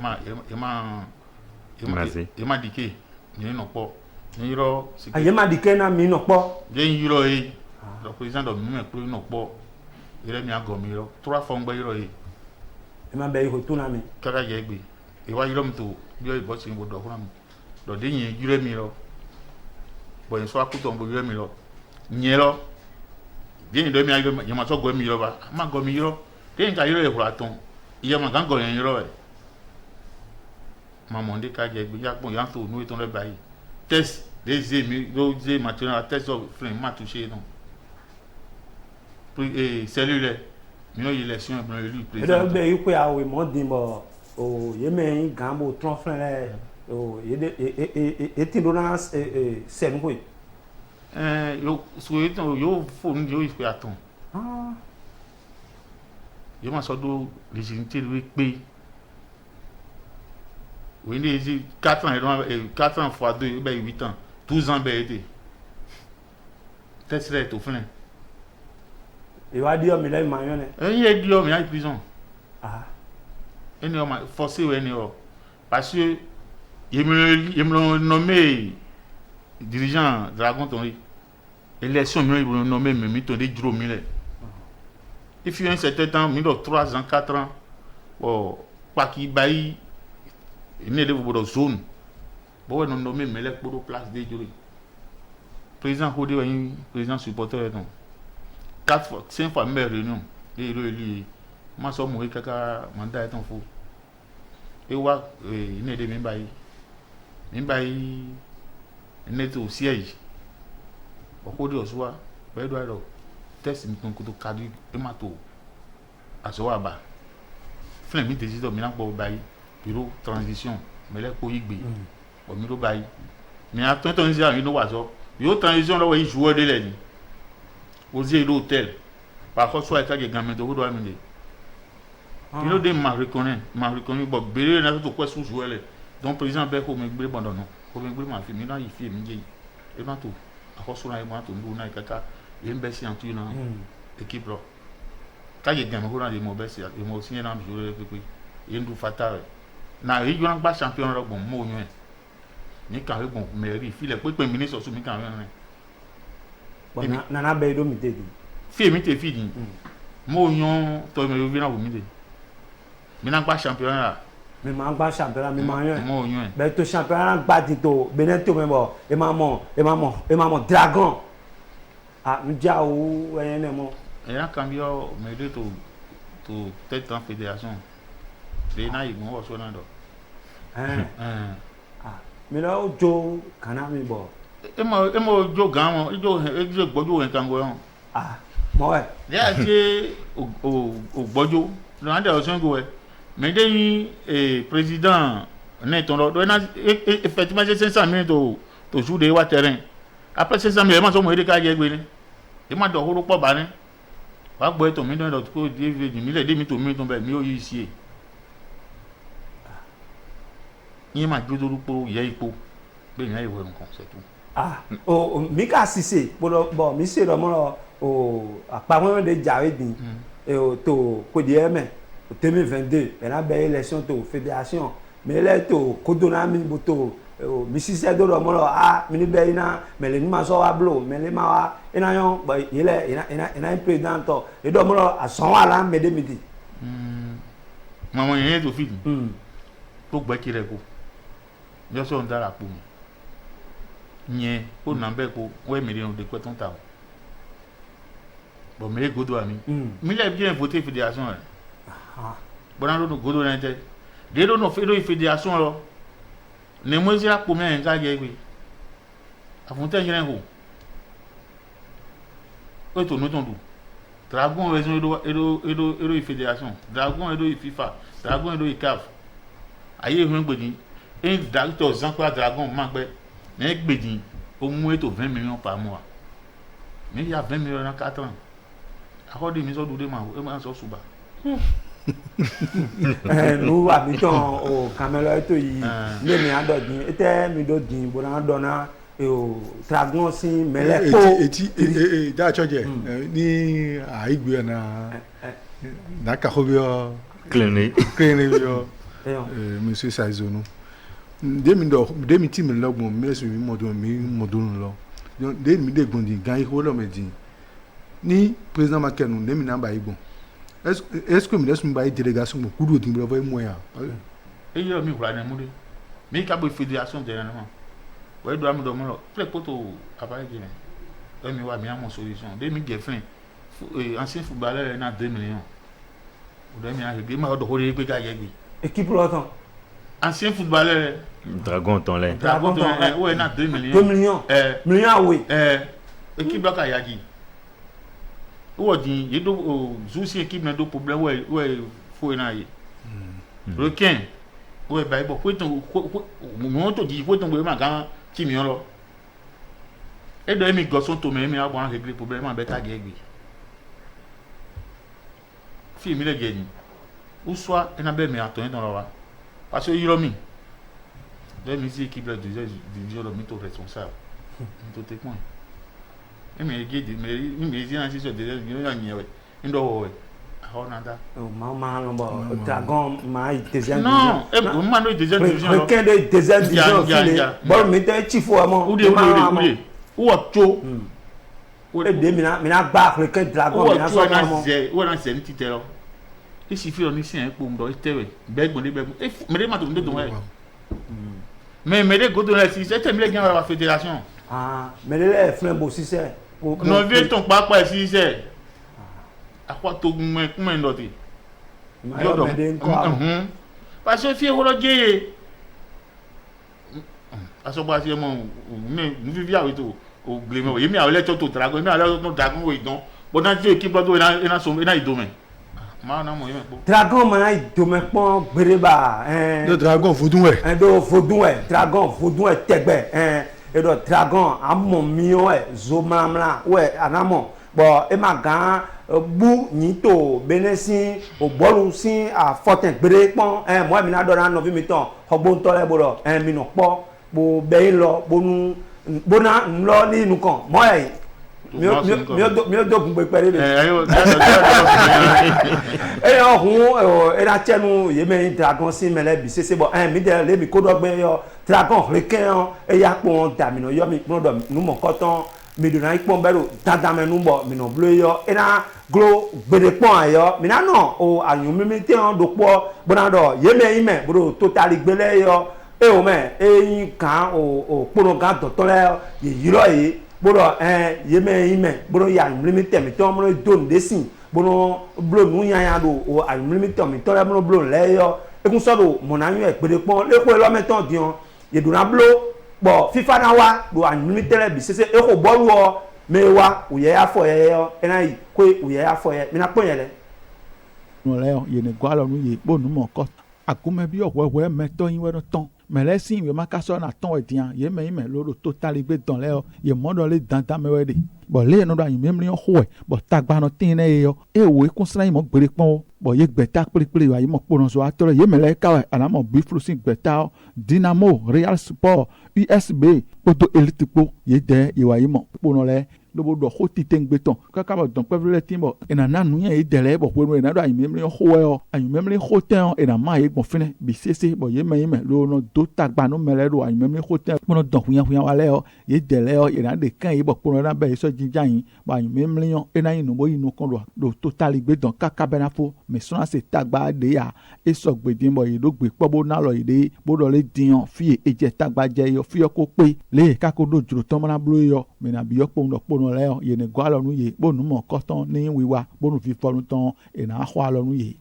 Merci. il m'a dit que ni non pas ni ro c'est aye ma di ke na mi no po bien euro e le président de mi pour non pas il est mis à gomi ro 3 fois ngba euro e e ma be ho tu na mi kaka je gbe e wa euro mto bi o bo sin bo do kuna mi do de yin euro mi ro bo en so akuto bo euro mi ro yin ro bien do mi a yo ma so go mi ro ba ma go mi ro de nka euro e hura ton iye ma kan go yin euro e ma monde ka je gbe ya pon ya to nu eton le bayi test les amis les maintenant la test of frame m'a touché non et cellulaire nous élection pour élu e président do be ku ya we mo din bo o ye me gambo tron fren le o ye de e tin do na se nu ko yo souhaite yo faut nous yo il faut attendre ah yo ma so do légitimité de pe oui les 4 ans 4 ans fois 2 ben 8 ans 12 ans ben été test là tout fin e wa di o mi le ma yo ne il est dit homme il prison ah et nous forcé ouais nous parce que il me nommé dirigeant Dragon Tonri élection il me nommé me ton des gros mille il fut un certain temps 3 ans 4 ans bon pas qui bail il n'est pas de zone bon non nommé mais les pour place des jurys président Hodé président supporter non 4 fois 5 fois même réunion et élu moi so mourir kaka mandat est en fou et wa il n'est même bail n'est au siège au Hodé au soir ben doit alors test mi ton kuto kadu e ma to aso aba flen mi décider mi na po bail bureau transition mais les ko yigbe o mi ro bail mais attends ton dia you know wa so yo transition lo we joueur de leni oser l'hôtel par contre soit ka gamin to do aminde you know they m'a reconnu bon bele na to ko sous joueur le donc président be ko me gbe bondono ko me gbe ma fi mi na yi fi mi je e ma to akoso na e ma to ndu na kaka e mbe si antu na équipe lo ka ye gamin ko na de mo be si e mo signer na joueur pe e ndu fatal na e yo na gba champion ro bon mo yun ni ka re bon mairie fi le pe ministre so mi kan ren nana be do mi te di fi mi te fi di mo yan to me yo vi na wo mi de mi na gba championnat mi ma gba championnat mi ma yan mo yan be to championnat gba ti to beneto me bo e ma mo dragon ah mi ja o ene mo e na cambio me de to tête en fédération de na igun wo so na do mi lo jo kana mi bo e mo jo gan mo jo gbojo en kan go yan mo we ya se o gbojo lo na de o so go we mais de président ne ton do na effectivement c'est 500 000 to jour de wa terrain après 500 000 ma so mo ere ka je gbe ni e ma do horo po ba ni wa gbo eto mi do ko David mi le de mi to mi to be mi o yi si yin ma jodo rupo ye ipo be yan iwe nkan c'est tout o mi ka sise bo mi se ro mo o apa won de jawe din e o to ko di eme 2022 na be élection to fédération mais le to ko do na mi bo to mi sise do ro mo mi ni be ina me le ni ma so wa blo me le ma wa ina yon ba ile ina président to e do mo asan wa la me de mi di mama yen to fit to gbe kire ko yo so ndara po mi yen o na be ko we mi de ko ton ta bon me godo ami mi le bien voter fédération bon no godo na te de do no fédération lo ne mo zira po mi en ka je gbe afonte jiren ko o to no ton du dragon raison edo fédération dragon edo FIFA dragon edo CAF aye hun gbedin un directeur Jean-Claude Dragon ma gbe ne gbedin o mu eto 20 millions par mois mais il y a 20 millions dans 4 ans akodi mi so dude ma e ma so suba nu abiton o camelo eto yi le mi ado din ete mi do din bo na do na o dragon sin mele ko eti da choje ni aigbe na ka hobio Cleané. yo monsieur Saizono demi ti mi lọ́gbọ̀n mi ẹ̀sùn mi mọ̀dún lọ demi de gbọ̀n di gan ihò lọ́mọ ẹ̀dín ní président makẹ́nu demi náà bá yí gbọ̀n est-ce que mi lẹ́sùn bá yí délégation gbọ̀n kúrò tí mo lọ fẹ́ mú ẹ̀ yà. eyi yɛ mi wura ne mu de mi ka bɔ fédération tɛ ne ma wa edu ami dɔ mo lɔ filɛ kpoto abayi jɛnɛ ɛmi wa mi amɔ solution de mi jɛ filɛ ancien footballeur yɛ na 2 millions o de mi a hege ma dɔ ko de pe ka yɛ gbi. équipe lɔ tán. ancien footballeur. dragon tɔn lɛ. dragon tɔn o yɛ na 2 millions. 2 millions. millions awe. équipe dɔ ka yagi o wɔ di ye do o zusi équipe na do problème o yɛ fo na ye. requin o yɛ ba ye bɔn ko etan mɔgɔ to di ko etan ko e ma gan ti mi lɔ e dɔ e mi gɔsɔn to mɛ e mi a bɔn a régler problème a bɛ ta gɛ gbi fi mi lɛ gɛ ni ou soit e na bɛ mi a tɔn e tɔn lɔ wa parce que yɔrɔ mi dɔ mi si équipe la division lɔ mi to responsable mi to te point e mi gɛ di mi si na si sɔ de yɔrɔ y'a ɲɛ wɛ n dɔ wɔ wɛ. Dragon, deuxième non, deuxième division. Requin de deuxième division. Bon, mais tu es chiffre à moi. Où est-ce où est mina ba requin dragon mina so mo où est c'est un petit terreau il suffit on ici un pour me tewe beg bon beg mais ma tourner donc mais les go de la si c'est me gagne la fédération mais les frein beau si c'est non vieux ton pas si c'est à quoi to me comment ndoté parce que fi holo geye aso ba si mo me vivia avec tout o gleme yemi awele to dragon mi awele to dragon we don but na je équipe do ina so ina idomen ma na mo yemi po dragon ma na idomen pon bereba le dragon vodun we do vodun we dragon vodun we tegbe e do dragon amon mion e zo mlamla we anamo bo e ma gan bu nyito benesi o bolu sin a fortin gbere pon mo mi na do na no vi mi ton ogbo nto le bo mi no po bo be lo bonu bona nlo ni nukan mo e mi o dogun pe pere le ohun e na chenu ye me dragon sin mele bi sese bo mi de le mi ko do gbe yo dragon requin e ya po da mi no yo mi po do nu mo koton mi do na ipon bero dada me nu bo mi no blue yo e na glo gbede pon ayo mi na no o ayun mi te on do po bona do ye me ime bro totally gbele yo e o me e kan o pono ga to to le ye yiro yi boro ye me ime boro ya limite mi to mo do ndesin boro blo nu yan ya do o ayun limite mi to le mo blo le yo e kun so do mo na yun e gbede pon le ko lo meton dion ye do na blo bo fifa na wa do ayun limite le bi sese e ko bolu o me wa o ye afo ye yo e na yi ko o ye afo ye mi na pon ye le no le ye ne gwa lo nu ye bo nu mo ko akume bi o wewe meton yin we no ton mele si we makaso na ton edian ye me ime lo totally gbe don le ye modo le dandan me we de bo le no do yin memri ho bo tagba no tin ne yo e wo ikun sran mo gbere pon bo ye gbeta pere wa yi mo pono so atore ye mele ka wa ana mo bi flu sin gbeta Dynamo Real Sport USB poto elite po ye de ye wa yi mo pono le lobo do hoti tengbeton kaka ba don pevle timbo ena nanu ye dele bo ponu ena do ayi memri ho yo ayi memri hotel ena ma ye gbon fine bi sese bo ye me lo no do tagba no mele do ayi memri hotel pono don huyan wale yo ye dele yo ena de kan ye bo pono na be so jinja yin ba ayi memri yo ena yin no bo yin no kon do totally gbe don kaka benafo me so na se tagba de ya e so gbedin bo ye do gbe pobo na lo ide bo do le diyan fi eje tagba je yo fi yo ko pe le kako do juro to mona blo yo me na bi yo pono le ye ne gwa lo nu ye bo nu mo koton ni wiwa bo nu fi fonu ton e na hwa lo nu ye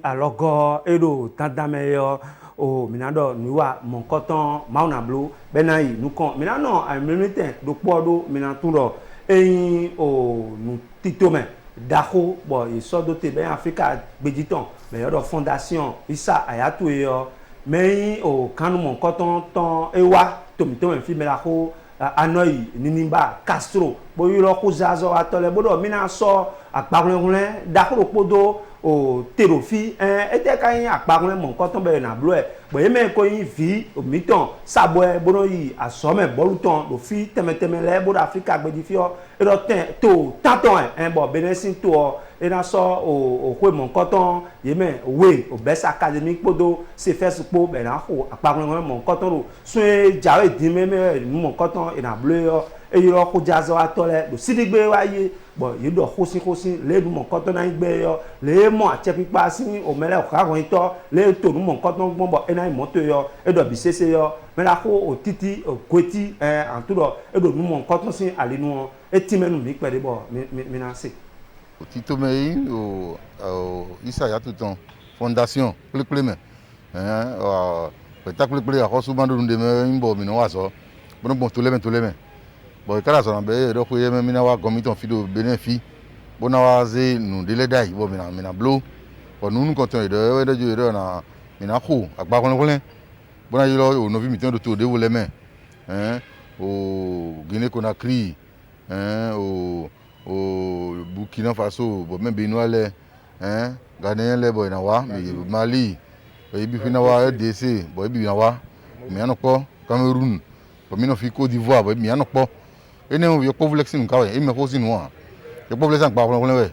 alogo edo tadame yo o minado nuwa mon koton mauna blue benayi nukon minano a minute do podo minatundo eyin o nu titome daho bo isodo te be Africa gbejiton be yo do fondation isa ayatu yo meyin o kanu mon koton ton ewa tomito fi me la ho anoi ninimba Castro bo yiro ko zazo atole bodo mina so akpagunle dakoro podo o terofi ete kan akpagunle mon ko ton be na blo e bo yeme ko yin vi o miton sabo e bono yi asome boluton do fi temeteme le bo Africa gbe di fi o e do ten to taton bo benesin to e na so o ko mon ko ton yeme we o best academic podo se first po be na ho akpagunle mon ko ton ro sun jawe di meme mon ko ton e na blo yo e yo ko jazo atole do sidigbe waye bo yi do khosin le du mon ko ton na gbe yo le mo a chepipa sin o mele o ka gon ito le to du mon ko ton gbon bo e na moto yo e do bi sese yo me la ko o titi o kweti en tout do e do du mon ko ton sin ale nu e ti menu mi pede bo mi na se o tito me o isa ya tuton fondation plepleme spectacle ple a ko su bandu de me mbo mi no wa so bon to leme bon kala so na be do ko yeme mi na wa gomiton fido benefi bona wa ze nu dele dai bo mi na blo bon nu konton de jo de na mi na ko agba kon bona yi lo o novi mi ton do to de wo leme o Guinée Conakry o Burkina Faso bo me Benin Ghanéen le bo na wa Mali e bi fina wa RDC bo bi na wa mi anoko Cameroun bo mi no fi Côte d'Ivoire bo mi anoko ene o yo povlexin ka we e me ko sinu wa yo povlexin gba kon we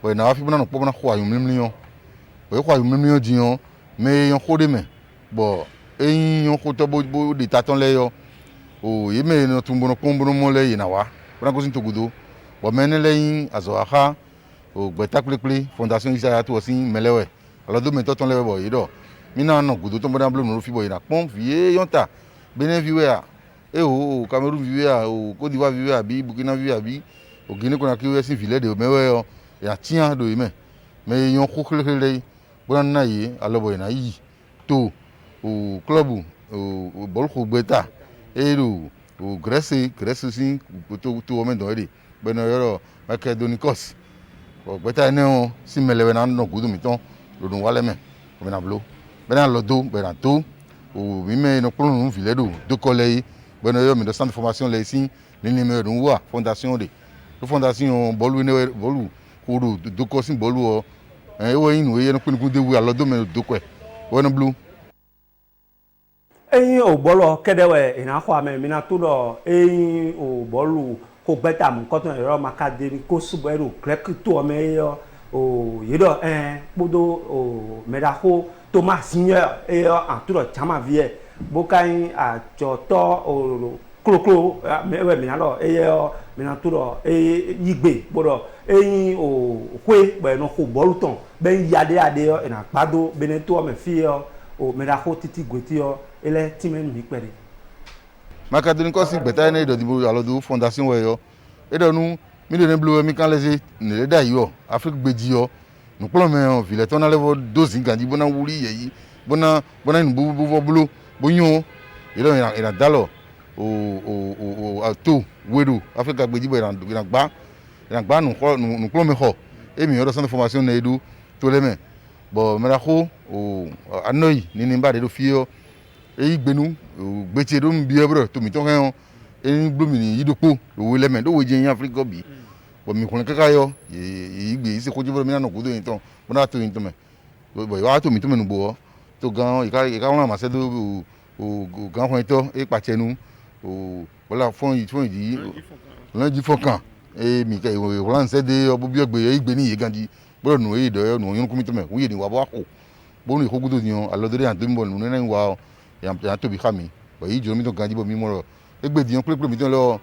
bo na fi bona no po bona kwa yum million bo kwa yum million jiyan me yon ko de me bo e yon ko to bo de taton le yo o ye me no tumbo no kombo mo le ina wa bona ko sin to gudo bo me ne le yin azo aha o gbetakulepele fondation Isaiah to sin melewe alo do me to ton le bo yi do mi na no gudo to mo dan blo no fi bo ina pon vie yonta Benin viwe a e o Cameroun viwe a o Côte d'Ivoire viwe a bi Burkina viwe a bi o Guinée Conakry we sin village de mewe yo ya tian do me yon ko kele bona na yi alo bo ina yi to o club o bol ko gbeta e do o Grèce sin to o me do ede beno yoro Macedonicos o gbeta ne o sin melewe na no gudu mi ton lo dun wale me o me na blo bena lo do bena to o mi me no plon no village do collège beno yo mi do centre de formation le sin ni numéro dun wa fondation de fondation bolu ne bolu ko do ko sin bolu o e wo yin we no kun de wu alo do me do ko e wona blu eyin o bolo kedewe ina kwa me mina to do eyin o bolu ko beta mu ko ton ero makademi ko subo ero klek to me yo o yedo bodo o medako Thomas Senior e en tout chama vie bokai a joto o kloklo me we mina lo e yo mina to do e yigbe bodo eyin o kwe be no ko bolu ton ben yade yo ina gbado beneto me fi yo o medako titi gweti yo ele timen mi pere Macedonicos gbeta ne do dibo alo do fondation we yo e do nu mi de ne blo mi kan lese ne le da yo Afrique gbeji yo nu plo me on vile ton na level 12 ganji bona wuri yi bona nu bu blo bonyo e do ina dalo o ato wedo Afrique gbeji bo ina gba nu plo me ho e mi yo do centre de formation ne edu to le me bo me ra ko o anoyi ni ba de do fio e gbenu gbeti do mbi ebro to mi ton kan e glomini yidopo o le me do we jin Afrique gobi bo mi kun kaka yo e gbe ise ko jibro mi na no kudo yin ton bo na to yin to me bo wa to mi to me nu bo to gan e ka won ma se do o gan fun to e pa chenu o bola fun yi lan ji fokan e mi ke o lan se de obo bi ogbe e gbe ni ye ganji bo nu e do nu yun ku mi to me wi ni wa bo ko bo nu ko kudo yin alodore an to mi bo nu na wa ya to bi khami bo yi jo mi to ganji bo mi mo ro egbe diyan pele mi ton lo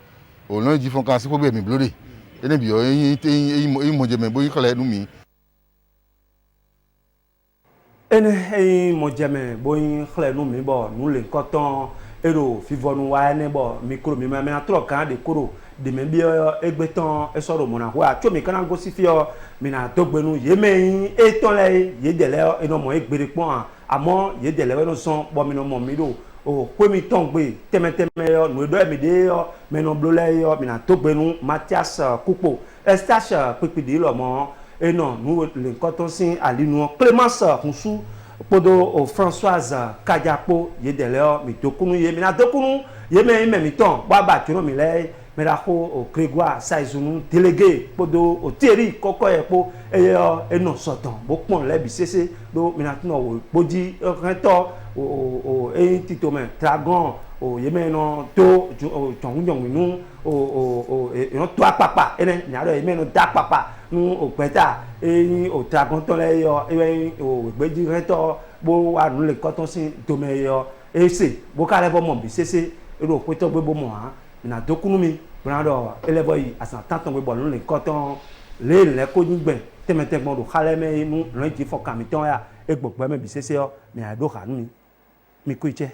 o lo ji fon kan si ko be mi blode ene bi o yin mo je me bo yi kale nu mi ene mo je me bo yin kale nu mi bo nu le nkotan ero fivonu wa ne bo micro mi me atro kan de koro de me bi egbe tan e soro mo na ho a cho mi kan go si fi o mi na dogbenu ye me yin e ton le ye dele eno mo egbere pon amo ye dele we no son bo mi no mo mi do o kwemi tongbe temeteme yo no do emide yo meno blole yo mina togbenu Mathias Kupo Estache pepidi lo mo eno nu le nkoton sin alinu Clémence Hunsu podo o Françoise Kadiapo ye dele yo mi dokunu ye mina dokunu ye me mi ton ba ba tiro mi le mais la au Grégoire Saizunu délégué pour au Thierry koko e po e non sortant beaucoup les BCC do maintenant au body rento au tito men dragon o yemeno to chongnyong nu o no to papa ene nyaro yemeno da papa nu o peta o dragon to le yo o gbeji rento bo wa nu le koton sin to me yo ese bo kale bo mo BCC ro pe to gbe bo mo ha na dokunu mi brando elevo yi asan tantan gbe bo nu le koton le ko nyigbe temete gbon do kale me nu ran ji fo kamiton ya egbogbo me BCC yo me ado hanu mi ku ije.